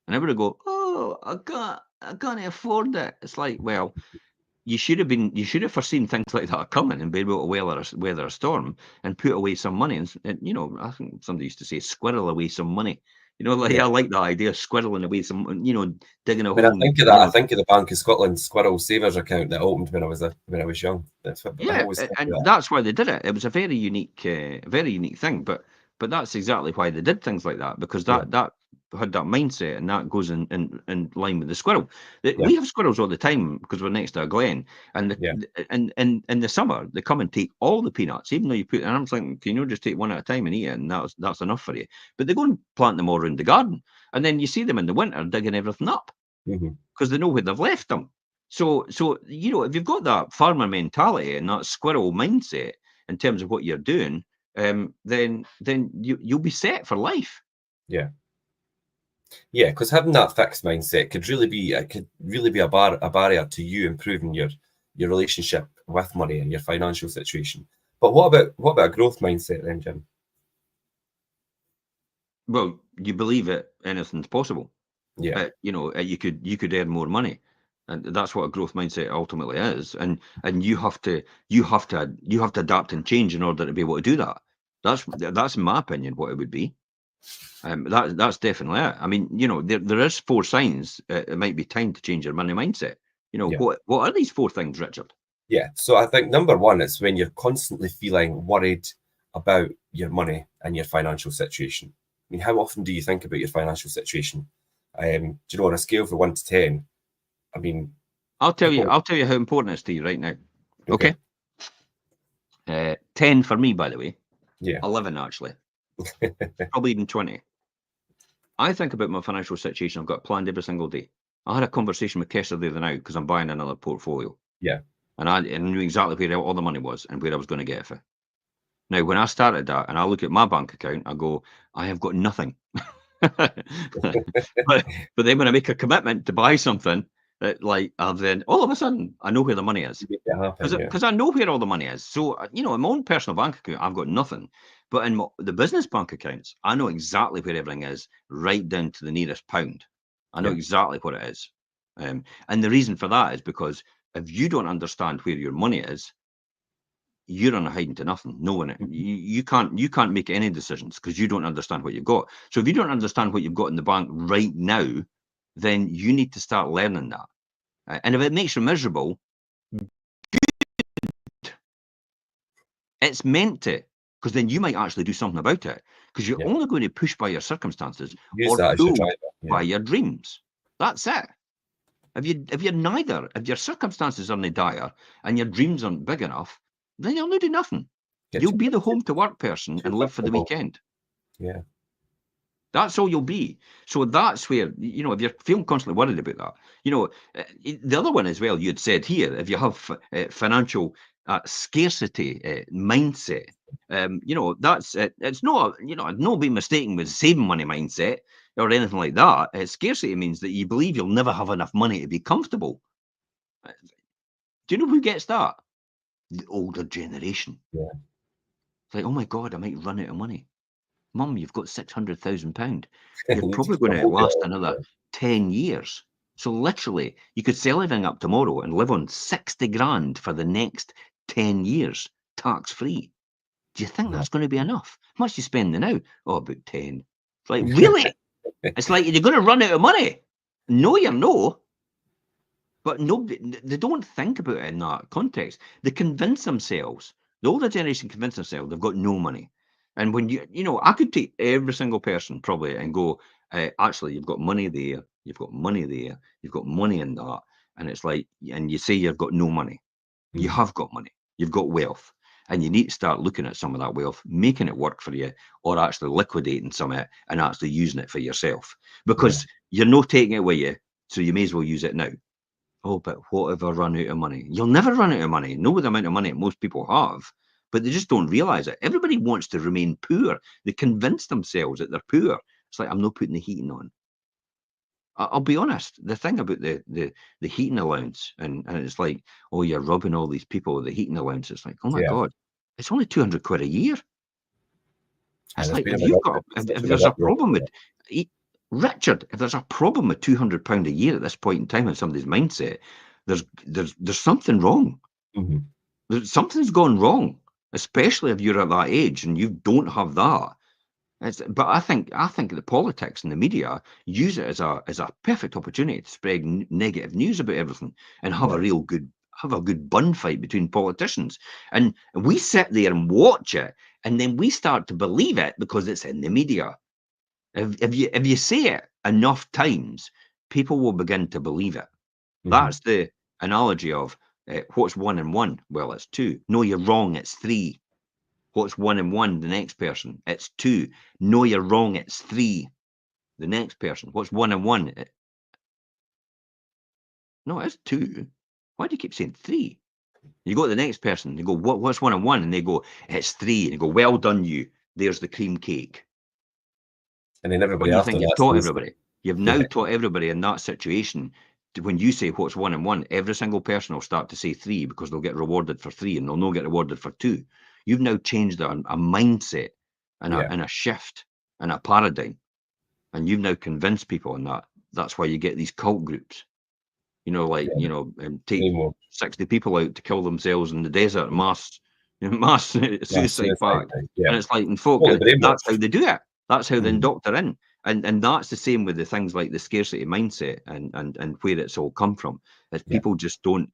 And everybody go, oh, I can't afford it. It's like, well, you should have foreseen things like that coming and been able to weather a storm and put away some money. And I think somebody used to say, squirrel away some money. Like yeah. I like that idea, squirreling away some, digging a When I hole. think of that, I think of the Bank of Scotland Squirrel Savers account that opened when I was young. That's what I Yeah, always think of and that. that's why they did it. It was a very unique thing. But that's exactly why they did things like that, because Yeah, that had that mindset, and that goes in line with the squirrel. Yeah. We have squirrels all the time because we're next to a glen, and Yeah. and in the summer they come and take all the peanuts, even though you put. And I'm thinking, can you just take one at a time and eat it, and that's enough for you? But they go and plant them all around the garden, and then you see them in the winter digging everything up Mhm. because they know where they've left them. So you know, if you've got that farmer mentality and that squirrel mindset in terms of what you're doing, then you'll be set for life. Yeah. Yeah, because having that fixed mindset could really be a barrier to you improving your relationship with money and your financial situation. But what about a growth mindset then, Jim? Well, you believe it, anything's possible. Yeah. You know, you could earn more money, and that's what a growth mindset ultimately is. And you have to adapt and change in order to be able to do that. That's in my opinion what it would be. That's definitely it. I mean, you know, there is 4 signs. It might be time to change your money mindset. You know, Yeah. what are these 4 things, Richard? Yeah. So I think number one is when you're constantly feeling worried about your money and your financial situation. I mean, how often do you think about your financial situation? Do you know, on a scale of 1 to 10, I mean, I'll tell people, you how important it is to you right now. okay. Okay, 10 for me, by the way. Yeah. 11 actually, probably even 20. I think about my financial situation. I've got planned every single day. I had a conversation with Kester the other night because I'm buying another portfolio, Yeah. and I knew exactly where all the money was and where I was going to get it for. Now, when I started that, and I look at my bank account, I go, I have got nothing. but then when I make a commitment to buy something, then all of a sudden I know where the money is. Make it happen. Yeah. Because I know where all the money is. So, you know, in my own personal bank account, I've got nothing. But in the business bank accounts, I know exactly where everything is, right down to the nearest pound. I know Yeah. exactly what it is. And the reason for that is because if you don't understand where your money is, you're on a hiding to nothing, knowing it. Mhm. You can't make any decisions because you don't understand what you've got. So if you don't understand what you've got in the bank right now, then you need to start learning that. And if it makes you miserable, it's meant to, because then you might actually do something about it. Because you're Yeah. only going to push by your circumstances Use or that as your pull driver. by Yeah. your dreams. That's it. If your circumstances aren't dire and your dreams aren't big enough, then you'll not do nothing. Get You'll too, be the home to work person too and live for the comfortable. weekend. Yeah. That's all you'll be. So that's where, you know, if you're feeling constantly worried about that, you know, the other one as well, you had said here, if you have financial scarcity mindset, you know, that's it's not, you know, not being mistaken with saving money mindset or anything like that. Scarcity means that you believe you'll never have enough money to be comfortable. Do you know who gets that? The older generation. Yeah. It's like, oh my God, I might run out of money. Mum, you've got £600,000. You're You probably just going wanna to hold it last all. another Yeah. 10 years. So literally, you could sell everything up tomorrow and live on 60 grand for the next 10 years, tax free. Do you think Yeah. that's going to be enough? How much you spending now? Oh, about 10. It's like, really? It's like you're going to run out of money. No, you're no. But nobody, they don't think about it in that context. They convince themselves, the older generation convince themselves they've got no money. And when you know, I could take every single person probably and go, actually, you've got money there, you've got money there, you've got money in that. And it's like, and you say you've got no money. You Mhm. have got money, you've got wealth. And you need to start looking at some of that wealth, making it work for you, or actually liquidating some of it and actually using it for yourself. Yeah. Because you're not taking it with you, so you may as well use it now. Oh, but what if I run out of money? You'll never run out of money. Know the amount of money most people have, but they just don't realize it. Everybody wants to remain poor. They convince themselves that they're poor. It's like, I'm not putting the heating on. I'll be honest. The thing about the heating allowance, and it's like, oh, you're robbing all these people with the heating allowance. It's like, oh my Yeah. God, it's only 200 quid a year. And It's there's like, been a if big you've got, uproar. Such if a big there's a uproar. problem with, e- Richard, if there's a problem with £200 a year at this point in time in somebody's mindset, there's something wrong. Mhm. Something's gone wrong, especially if you're at that age and you don't have that. But I think the politics and the media use it as a perfect opportunity to spread negative news about everything and have Yes. have a good bun fight between politicians. And we sit there and watch it, and then we start to believe it because it's in the media. If you say it enough times, people will begin to believe it. That's the analogy of what's 1 and 1? Well, it's 2. No, you're wrong. It's 3. What's 1 and 1? The next person. It's 2. No, you're wrong. It's 3. The next person. What's 1 and 1? No, it's 2. Why do you keep saying 3? You go to the next person. You go, what's 1 and 1? And they go, it's 3. And you go, well done, you. There's the cream cake. And then What everybody do you after think you've that taught says, everybody? You've now taught everybody in that situation. When you say what's 1 and 1, every single person will start to say 3 because they'll get rewarded for 3 and they'll not get rewarded for 2. You've now changed a mindset and a shift and a paradigm. And you've now convinced people on that. That's why you get these cult groups. Take anymore. 60 people out to kill themselves in the desert, mass suicide pact. Yeah. And it's like, and folk, Totally that's brainwashed. how they do it. That's how they Mhm. indoctor in. And that's the same with the things like the scarcity mindset and where it's all come from. Is Yeah. people just don't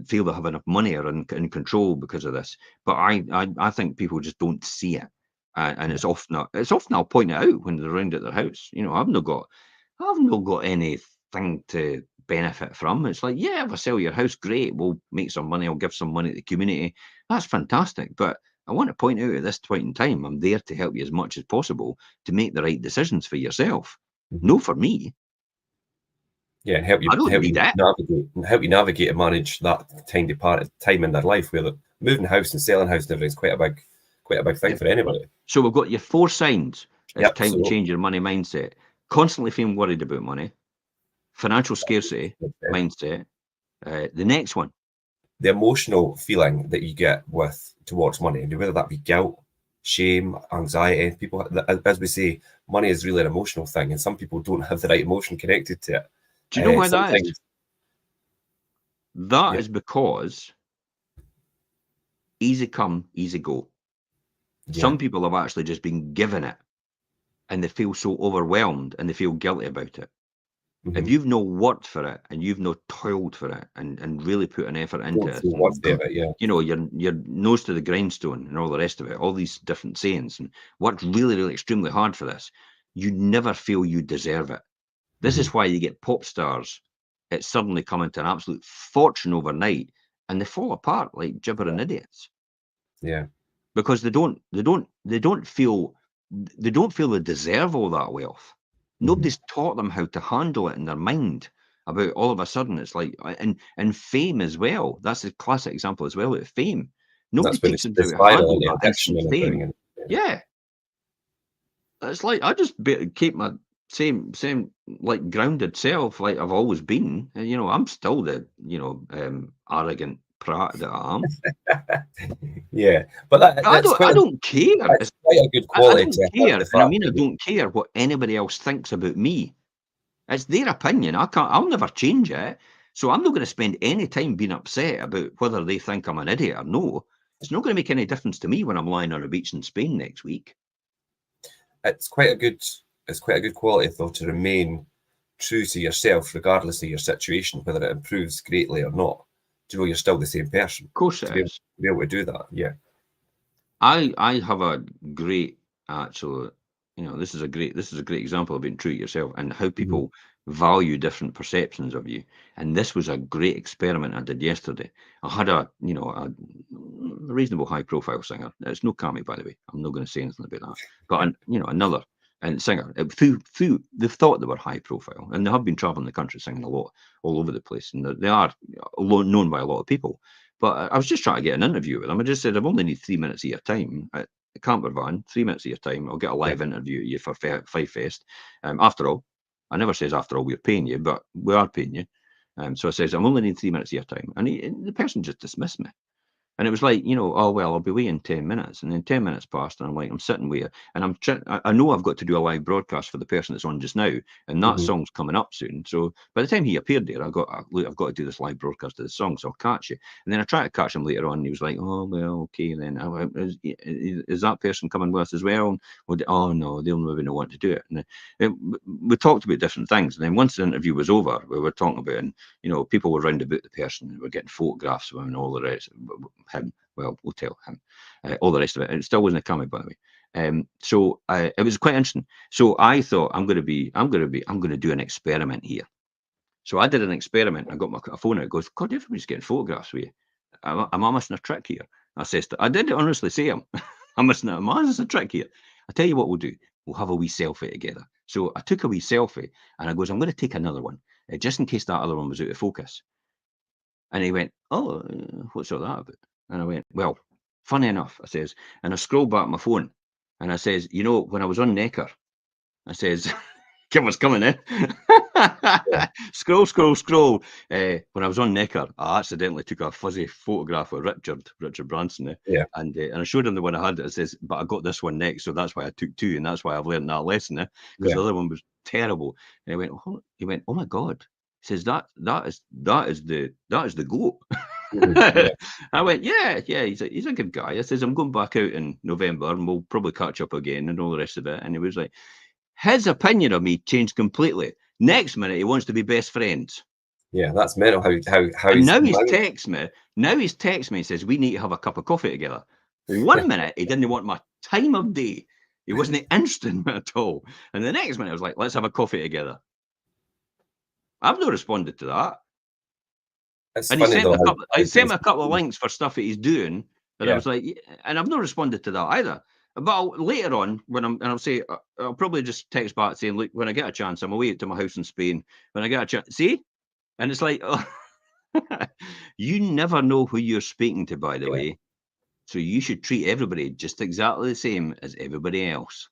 feel they have enough money or in control because of this. But I think people just don't see it. And it's often I'll point it out when they're around at their house. I've not got anything to benefit from. It's like, yeah, if I sell your house, great, we'll make some money, I'll give some money to the community. That's fantastic. But I want to point out at this point in time, I'm there to help you as much as possible to make the right decisions for yourself. Mhm. No for me. Yeah, and help I you don't need it. navigate and manage that tiny part of time in their life where moving house and selling house and everything is quite a big thing Yep. for anybody. So we've got your 4 signs. It's Yep. time to So change your money mindset. Constantly feeling worried about money. Financial scarcity mindset. The next one. the emotional feeling that you get towards money, and whether that be guilt, shame, anxiety, people, as we say, money is really an emotional thing, and some people don't have the right emotion connected to it. Do you know why that is? Sometimes, That yeah, is because easy come, easy go. yeah, Some people have actually just been given it and they feel so overwhelmed and they feel guilty about it. If mhm. you've no worked for it and you've no toiled for it and really put an effort into Don't it, feel worthy of it, yeah. your nose to the grindstone and all the rest of it, all these different sayings, and worked really, really extremely hard for this, you never feel you deserve it. This Mhm. is why you get pop stars. It's suddenly coming to an absolute fortune overnight and they fall apart like gibbering idiots. Yeah, Because they don't feel they deserve all that wealth. mhm. Nobody's taught them how to handle it in their mind about all of a sudden it's like and fame as well. That's a classic example as well of fame. Nobody That's where teaches them the how to spiral handle and the that addiction instant and everything, fame. and Yeah. It's like I just keep my same like grounded self like I've always been. And, I'm still the arrogant prat that I am. yeah, but I don't care. that's quite a good I quality don't to have care, the and I fact mean I that don't care what anybody else thinks about me. It's their opinion. I'll never change it. So I'm not going to spend any time being upset about whether they think I'm an idiot or no. It's not going to make any difference to me when I'm lying on a beach in Spain next week. it's quite a good quality though to remain true to yourself regardless of your situation, whether it improves greatly or not. Do you know you're still the same person Of course to it is. be able to do that? Yeah. I have a great actual, this is a great example of being true to yourself and how Mhm. people value different perceptions of you. And this was a great experiment I did yesterday. I had a reasonable high profile singer. It's no Cammy, by the way. I'm not going to say anything about that. But another and singer through they've thought they were high profile and they have been traveling the country singing a lot all over the place and they are known by a lot of people. But I was just trying to get an interview with him. I just said, I've only need 3 minutes of your time at the camper van, 3 minutes of your time. I'll get a Yeah. live interview with you for Five Fest. After all, I never says after all we're paying you, but we are paying you. So I says, I'm only need 3 minutes of your time. And the person just dismissed me. And it was like, oh, well, I'll be away in 10 minutes. And then 10 minutes passed, and I'm like, I'm sitting with and I know I've got to do a live broadcast for the person that's on just now, and that Mhm. song's coming up soon. So by the time he appeared there, look, I've got to do this live broadcast of the song, so I'll catch you. And then I tried to catch him later on, and he was like, oh, well, okay, then. Is that person coming with us as well? And oh, no, they'll maybe not want to do it. And we talked about different things. And then once the interview was over, we were talking about, and, people were round about the person, and we're getting photographs of him and all the rest. Him, well, we'll tell him, all the rest of it. And it still wasn't a Cammy, by the way. So it was quite interesting. So I thought I'm going to do an experiment here. So I did an experiment. I got my phone out. It goes, God, everybody's getting photographs with you. Am I missing a trick here? I says, I did honestly say am I missing a trick here? I tell you what we'll do. We'll have a wee selfie together. So I took a wee selfie, and I goes, I'm going to take another one, just in case that other one was out of focus. And he went, oh, what's all that about? And I went, well, funny enough, I says, and I scrolled back my phone, and I says, when I was on Necker, I says, what's coming in. Yeah. Scroll. When I was on Necker, I accidentally took a fuzzy photograph of Richard Branson, Yeah. and I showed him the one I had. It says, but I got this one next, so that's why I took two, and that's why I've learned that lesson, because the other one was terrible. And he went, oh my God. He says that is the goat. Yeah. I went, yeah. He's a good guy. I says, I'm going back out in November, and we'll probably catch up again and all the rest of it. And he was like, his opinion of me changed completely. Next minute, he wants to be best friends. Yeah, that's mental. How And he's now he's texts me. And says, we need to have a cup of coffee together. One minute, he didn't want my time of day. He wasn't interested in me at all. And the next minute, I was like, let's have a coffee together. I've not responded to that. It's And funny he sent me a couple of things. links for stuff that he's doing. And I Yeah. was like, and I've not responded to that either. But later on, I'll say, I'll probably just text back saying, look, when I get a chance, I'm away to my house in Spain. When I get a chance, see? And it's like, oh, you never know who you're speaking to, by the Yeah. way. So you should treat everybody just exactly the same as everybody else.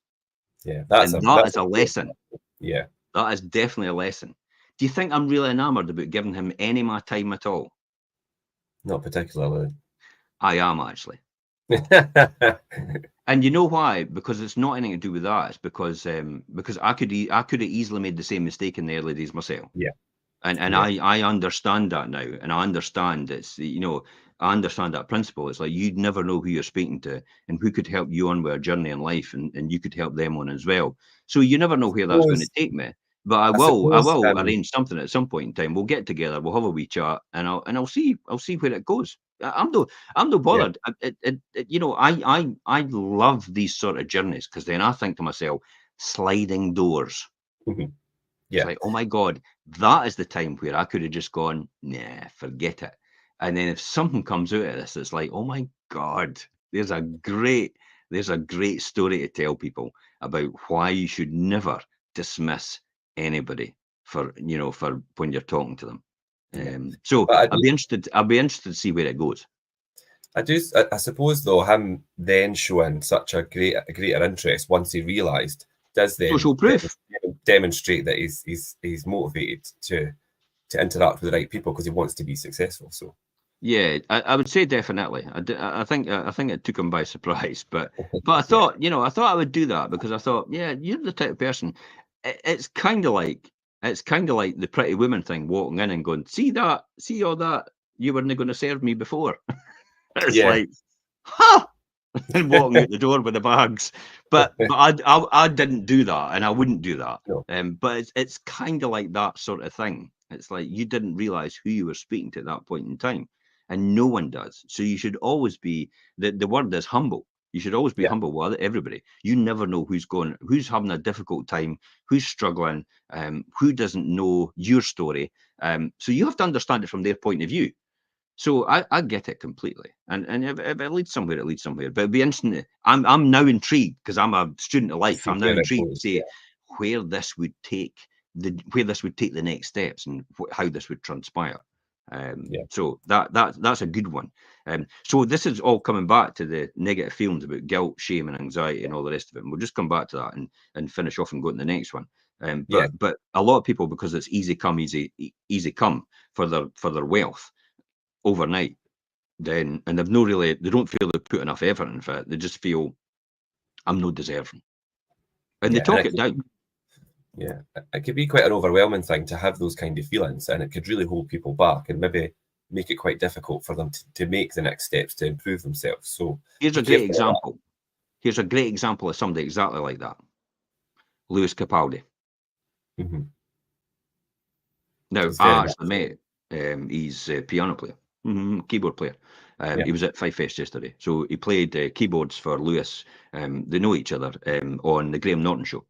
Yeah. That is a great lesson. example. Yeah. That is definitely a lesson. Do you think I'm really enamored about giving him any of my time at all? Not particularly. I am, actually. And you know why? Because it's not anything to do with that. It's because I could have easily made the same mistake in the early days myself. Yeah. And Yeah. I understand that now, and I understand I understand that principle. It's like you'd never know who you're speaking to and who could help you on with a journey in life, and you could help them on as well. So you never know where that's going to take me. But I I will suppose arrange something at some point in time. We'll get together, we'll have a wee chat, and I'll see where it goes. I'm no yeah. bothered. I love these sort of journeys, because then I think to myself, sliding doors. Mhm. It's Yeah. like, oh my God, that is the time where I could have just gone, nah, forget it. And then if something comes out of this, it's like, oh my God, there's a great story to tell people about why you should never dismiss anybody for when you're talking to them. Yeah. So But I'll be interested to see where it goes. I suppose though, him then showing such a greater interest once he realised does then Social proof. demonstrate that he's motivated to interact with the right people because he wants to be successful. So Yeah, I would say definitely. I think it took him by surprise, but I thought, I would do that, because I thought, yeah, you're the type of person. It's kind of like the pretty woman thing, walking in and going, see all that, you weren't going to serve me before. It's yeah, like, ha, and walking out the door with the bags. But I didn't do that, and I wouldn't do that. no, But it's kind of like that sort of thing. It's like you didn't realize who you were speaking to at that point in time, and no one does. So you should always be, the word is humble. You should always be yeah, humble with everybody. You never know who's having a difficult time, who's struggling, who doesn't know your story. So you have to understand it from their point of view. So I get it completely, and if it leads somewhere, it leads somewhere. But it'd be interesting. I'm now intrigued, because I'm a student of life. see I'm now where it intrigued to goes. see where this would take the next steps, and how this would transpire. Yeah, So that's a good one. So this is all coming back to the negative feelings about guilt, shame, and anxiety, and all the rest of it. And we'll just come back to that and finish off and go to the next one. yeah, But a lot of people, because it's easy come, easy come for their wealth overnight, then, and they don't feel they've put enough effort into it. They just feel, I'm not deserving, and they yeah. And talk it down. it could be quite an overwhelming thing to have those kind of feelings, and it could really hold people back and maybe make it quite difficult for them to make the next steps to improve themselves. So Here's be a great careful of example. Here's a great example of somebody exactly like that. Lewis Capaldi. that. Now, It's very I much actually met, he's a piano player, keyboard player. He was at Fife Fest yesterday. So he played keyboards for Lewis. They know each other on the Graham Norton show.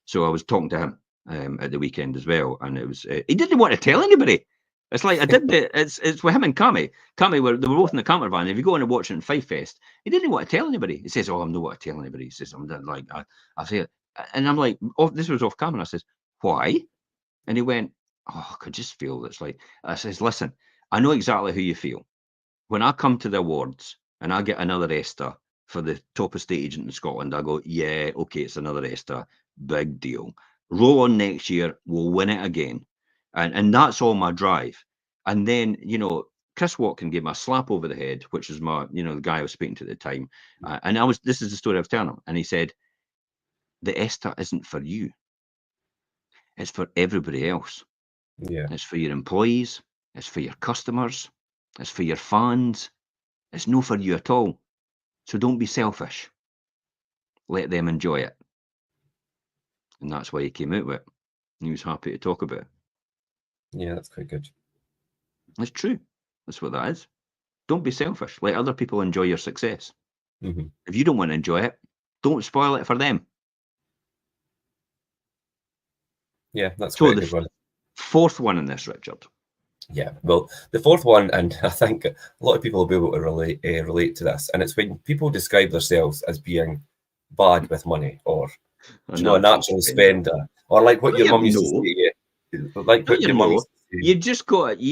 So I was talking to him at the weekend as well. And it was he didn't want to tell anybody. It's like I did it's with him and Cammy. They were both in the camper van. If you go in and watch it in Fife Fest, he didn't want to tell anybody. He says, "Oh, I'm not want to tell anybody." He says, "I'm like I say it," and I'm like, "Oh, this was off camera." I says, "Why?" And he went, "Oh, I could just feel it's like." I says, "Listen, I know exactly how you feel. When I come to the awards and I get another ESTA for the top estate agent in Scotland, I go, yeah, okay, it's another ESTA, big deal. Roll on next year, we'll win it again." And that's all my drive. And then, Chris Watkin gave me a slap over the head, which was my, the guy I was speaking to at the time. And this is the story I was telling him. And he said, the ESTA isn't for you. It's for everybody else. Yeah. It's for your employees. It's for your customers. It's for your fans. It's no for you at all. So don't be selfish. Let them enjoy it. And that's why he came out with it. He was happy to talk about it. Yeah, that's quite good. It's true. That's what that is. Don't be selfish. Let other people enjoy your success. Mm-hmm. If you don't want to enjoy it, don't spoil it for them. Yeah, that's So quite a the good one. fourth one in this, Richard. Yeah, well, the fourth one, and I think a lot of people will be able to relate to this, and it's when people describe themselves as being bad with money, or a natural spender, or like what your mum used to say to you, like what your mum used to say. You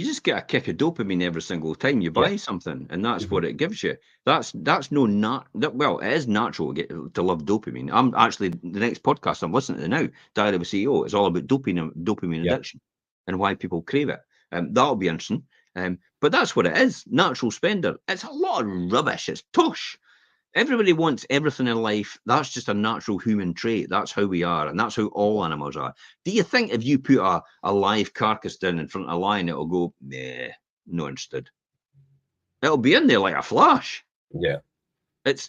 just get a kick of dopamine every single time you buy something, and that's what it gives you. That's well, it is natural to love dopamine. I'm actually the next podcast I'm listening to now, Diary of a CEO, is all about dopamine addiction and why people crave it. That'll be interesting. But that's what it is. Natural spender. It's a lot of rubbish. It's tosh. Everybody wants everything in life. That's just a natural human trait. That's how we are, and that's how all animals are. Do you think if you put a live carcass down in front of a lion, it'll go, nah, not interested? It'll be in there like a flash. Yeah. It's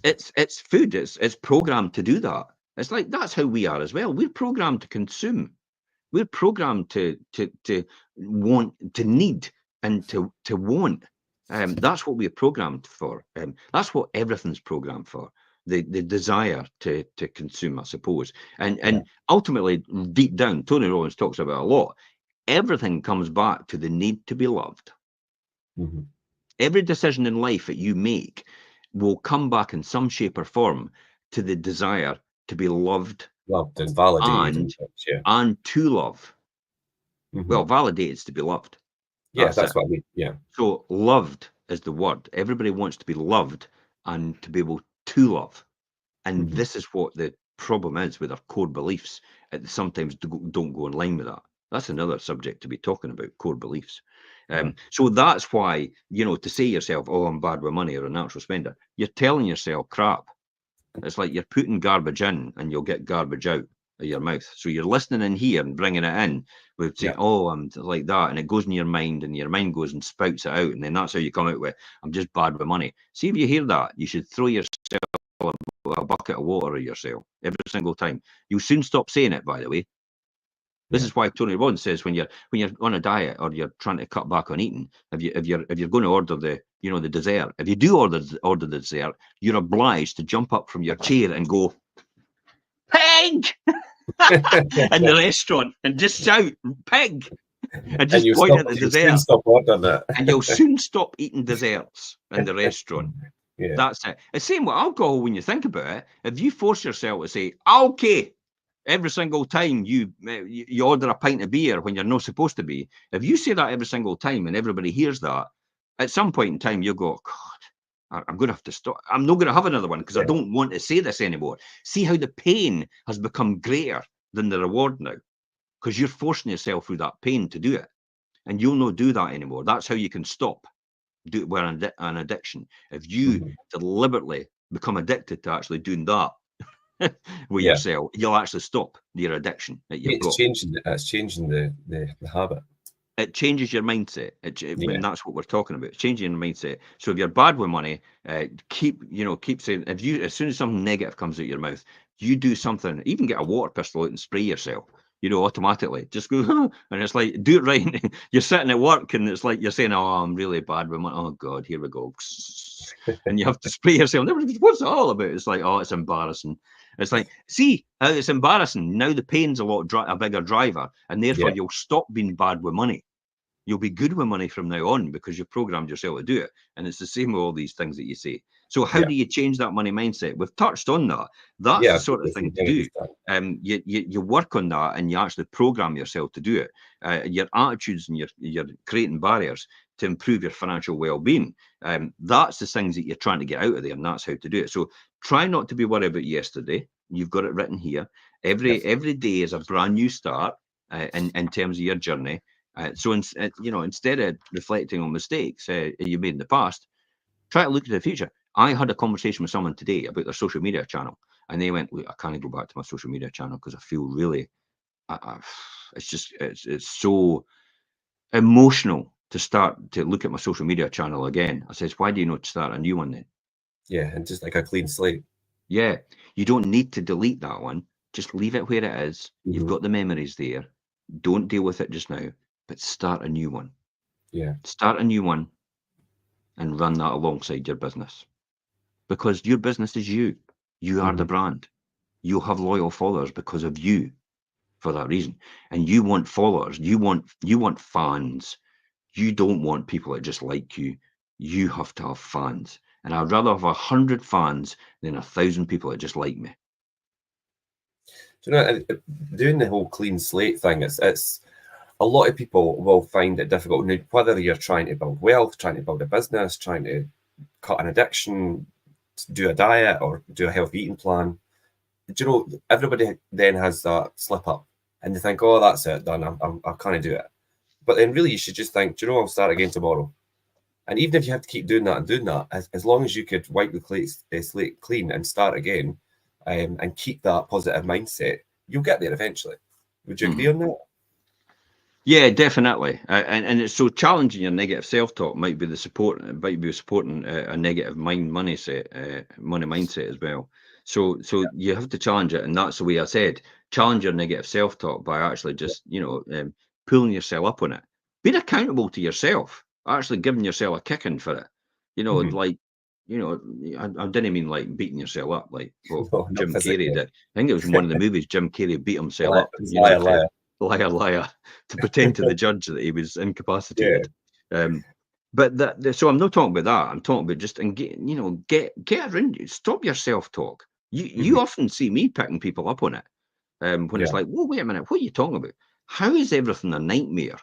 food. It's programmed to do that. It's like that's how we are as well. We're programmed to consume. We're programmed to want, to need, and to want. That's what we're programmed for. That's what everything's programmed for. The desire to consume, I suppose. And ultimately, deep down, Tony Robbins talks about a lot. Everything comes back to the need to be loved. Mm-hmm. Every decision in life that you make will come back in some shape or form to the desire to be loved and validated, and to love. Mm-hmm. Well, validated is to be loved. That's what I mean. Yeah. So loved is the word. Everybody wants to be loved and to be able to love. And this is what the problem is with our core beliefs. It sometimes don't go in line with that. That's another subject to be talking about, core beliefs. So that's why, to say yourself, oh, I'm bad with money or a natural spender, you're telling yourself crap. It's like you're putting garbage in and you'll get garbage out of your mouth. So you're listening in here and bringing it in with saying, oh, I'm like that. And it goes in your mind and your mind goes and spouts it out. And then that's how you come out with, I'm just bad with money. See, if you hear that, you should throw yourself a bucket of water at yourself every single time. You'll soon stop saying it, by the way. This is why Tony Robbins says when you're on a diet or you're trying to cut back on eating, if you're going to order the dessert, if you do order the dessert, you're obliged to jump up from your chair and go, pig, in the restaurant and just shout pig and just point at the dessert. Stop ordering it. And you'll soon stop eating desserts in the restaurant. That's it. It's the same with alcohol when you think about it. If you force yourself to say, okay, every single time you order a pint of beer when you're not supposed to be, if you say that every single time and everybody hears that, at some point in time you go, God, I'm going to have to stop. I'm not going to have another one because I don't want to say this anymore. See how the pain has become greater than the reward now, because you're forcing yourself through that pain to do it, and you'll not do that anymore. That's how you can stop we're an addiction. If you deliberately become addicted to actually doing that with yourself, you'll actually stop your addiction that you've got. It's changing the habit. It changes your mindset. And that's what we're talking about. It's changing your mindset. So if you're bad with money, keep saying, as soon as something negative comes out your mouth, you do something, even get a water pistol out and spray yourself. you know, automatically. Just go, and it's like, do it right. You're sitting at work and it's like you're saying, oh, I'm really bad with money. Oh, God, here we go. And you have to spray yourself. What's it all about? It's like, oh, it's embarrassing. It's like, see, it's embarrassing. Now the pain's a bigger driver, and therefore Yeah. you'll stop being bad with money. You'll be good with money from now on because you've programmed yourself to do it. And it's the same with all these things that you say. So how do you change that money mindset? We've touched on that. That's the sort of thing to do. You work on that and you actually program yourself to do it. Your attitudes and you're creating barriers to improve your financial well-being. That's the things that you're trying to get out of there, and that's how to do it. So try not to be worried about yesterday. You've got it written here. Every day is a brand new start in terms of your journey. So instead of reflecting on mistakes you made in the past, try to look to the future. I had a conversation with someone today about their social media channel, and they went, "Look, I can't go back to my social media channel because I feel really, it's so emotional to start to look at my social media channel again." I says, "Why do you not start a new one then?" Yeah, and just like a clean slate. Yeah, you don't need to delete that one. Just leave it where it is. You've got the memories there. Don't deal with it just now, but start a new one. Yeah. Start a new one and run that alongside your business, because your business is you. You are the brand. You'll have loyal followers because of you for that reason. And you want followers. You want fans. You don't want people that just like you. You have to have fans. And I'd rather have 100 fans than 1,000 people that just like me. Do you know, doing the whole clean slate thing, it's a lot of people will find it difficult, whether you're trying to build wealth, trying to build a business, trying to cut an addiction, do a diet, or do a healthy eating plan. Do you know, everybody then has that slip up and they think, oh, that's it, done. I can't do it. But then really you should just think, do you know, I'll start again tomorrow. And even if you have to keep doing that and doing that, as long as you could wipe the slate clean and start again, and keep that positive mindset, you'll get there eventually. Would you agree on that? Yeah, definitely. And it's so challenging. Your negative self-talk might be supporting a negative money mindset as well. So you have to challenge it, and that's the way I said, challenge your negative self-talk by actually just pulling yourself up on it, being accountable to yourself, actually giving yourself a kicking for it. Like I didn't mean like beating yourself up like what No, not Jim physically. Carrey did. I think it was in one of the movies Jim Carrey beat himself up. Liar, liar. Liar, to pretend to the judge that he was incapacitated. Yeah. But so I'm not talking about that. I'm talking about just get around you. Stop your self-talk. You often see me picking people up on it when it's like, whoa, wait a minute, what are you talking about? How is everything a nightmare?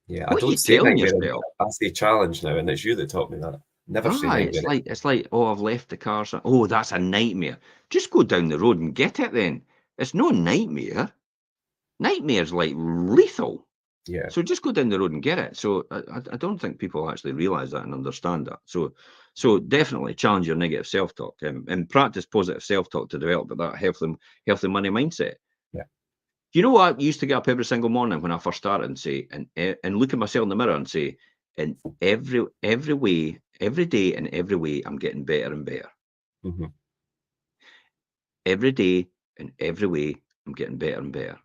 Yeah, I What are you don't say telling nightmare. yourself? I say challenge now, and it's you that taught me that. Never say nightmare. It's like, oh, I've left the car. Oh, that's a nightmare. Just go down the road and get it then. It's no nightmare. Nightmare's like lethal. Yeah. So just go down the road and get it. So I don't think people actually realize that and understand that. So definitely challenge your negative self-talk and practice positive self-talk to develop that healthy money mindset. Yeah. You know what? I used to get up every single morning when I first started and say, and look at myself in the mirror and say, in every way, every day in every way, I'm getting better and better. Every day in every way, I'm getting better and better.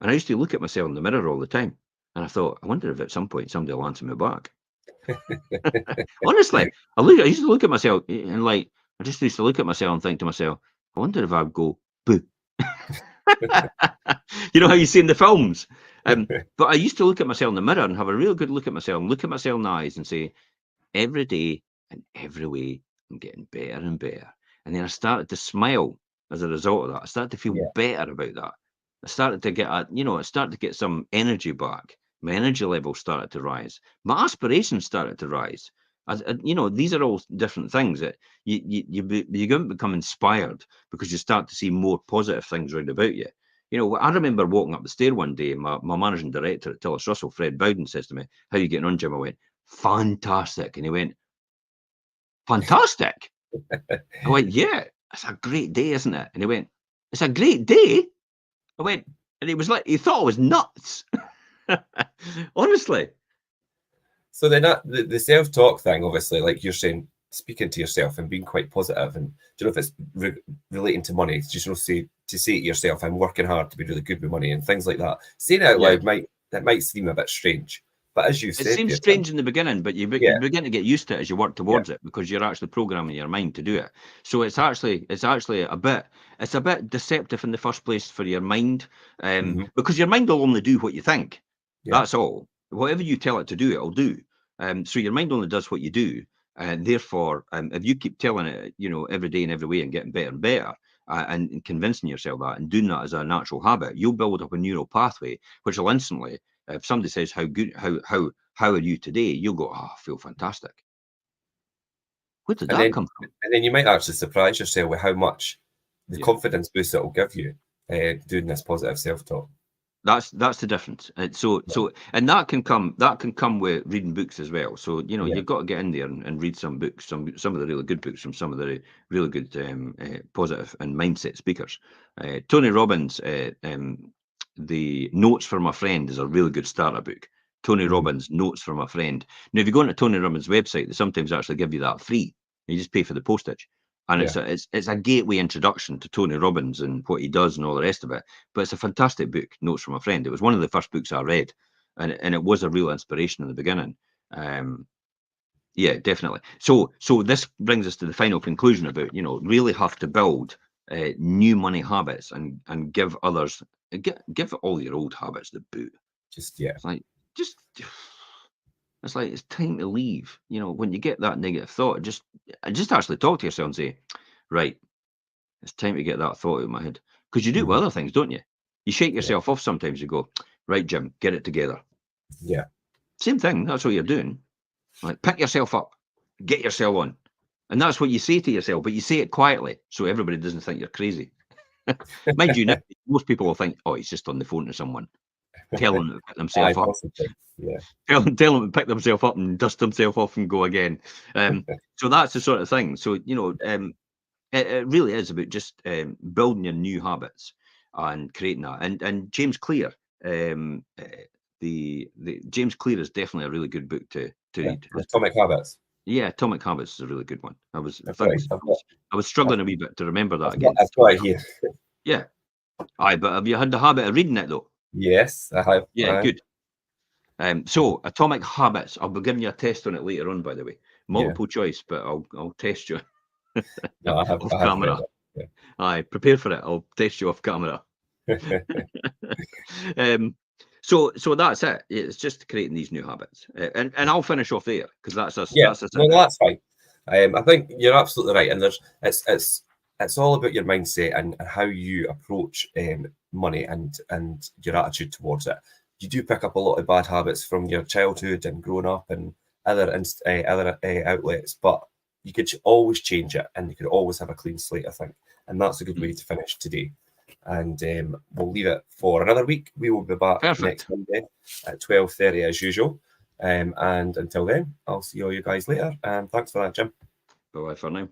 And I used to look at myself in the mirror all the time. And I thought, I wonder if at some point somebody will answer me back. Honestly, I used to look at myself and I just used to look at myself and think to myself, I wonder if I'd go, boo. You know how you see in the films? But I used to look at myself in the mirror and have a real good look at myself and look at myself in the eyes and say, every day and every way, I'm getting better and better. And then I started to smile as a result of that. I started to feel better about that. I started to get some energy back. My energy level started to rise. My aspirations started to rise. These are all different things that you're going to become inspired because you start to see more positive things around about you. I remember walking up the stair one day and my managing director at Tillis Russell, Fred Bowden, says to me, how are you getting on, Jim? I went, fantastic. And he went, fantastic? I went, yeah, it's a great day, isn't it? And he went, it's a great day? I went, and he was like, he thought I was nuts. Honestly. So then the self-talk thing, obviously, like you're saying, speaking to yourself and being quite positive, and do you know if it's relating to money? Just say to say to yourself, I'm working hard to be really good with money and things like that. Saying it out loud might seem a bit strange. But as you It said, seems Peter, strange in the beginning, but you yeah, begin to get used to it as you work towards it, because you're actually programming your mind to do it. So it's actually a bit deceptive in the first place for your mind, because your mind will only do what you think. yeah, That's all. Whatever you tell it to do, it'll do. So your mind only does what you do, and therefore, if you keep telling it, every day and every way, and getting better and better, and convincing yourself that, and doing that as a natural habit, you'll build up a neural pathway, which will instantly, if somebody says how are you today, you'll go, oh, I feel fantastic. Where did that come from? And then you might actually surprise yourself with how much the confidence boost it will give you doing this positive self-talk. That's the difference. And that can come with reading books as well. So you've got to get in there and read some books, some of the really good books from some of the really good positive and mindset speakers. Tony Robbins, the Notes from a Friend is a really good starter book. Tony Robbins, Notes from a Friend. Now, if you go into Tony Robbins' website, they sometimes actually give you that free. You just pay for the postage. And it's a gateway introduction to Tony Robbins and what he does and all the rest of it. But it's a fantastic book, Notes from a Friend. It was one of the first books I read, and it was a real inspiration in the beginning. Yeah, definitely. So this brings us to the final conclusion about, really have to build new money habits and give others, give all your old habits the boot. It's like it's time to leave. When you get that negative thought, just actually talk to yourself and say, right, it's time to get that thought out of my head. Because you do it with other things, don't you? You shake yourself off sometimes. You go, right, Jim, get it together. Yeah. Same thing. That's what you're doing. Like, pick yourself up, get yourself on. And that's what you say to yourself, but you say it quietly so everybody doesn't think you're crazy. Mind you, most people will think, oh, he's just on the phone to someone. Tell them to pick themselves up. Yeah. Tell them to pick themselves up and dust themselves off and go again. So that's the sort of thing. So, it really is about just building your new habits and creating that. And James Clear, the James Clear is definitely a really good book to read. Atomic Habits. Yeah, Atomic Habits is a really good one. I was struggling a wee bit to remember that again. I've got it here. Yeah. Aye, but have you had the habit of reading it though? Yes, I have. Yeah, good. So Atomic Habits. I'll be giving you a test on it later on, by the way. Multiple choice, but I'll test you. No, I have. Off camera. Yeah. Aye, prepare for it. I'll test you off camera. So that's it. It's just creating these new habits, and I'll finish off there because that's us. Yeah, that's us. No, that's fine. I think you're absolutely right, and it's all about your mindset and how you approach money and your attitude towards it. You do pick up a lot of bad habits from your childhood and growing up and other outlets, but you could always change it, and you could always have a clean slate, I think, and that's a good way to finish today. And we'll leave it for another week. We will be back next Monday at 12:30 as usual. And until then, I'll see all you guys later. And thanks for that, Jim. Bye for now.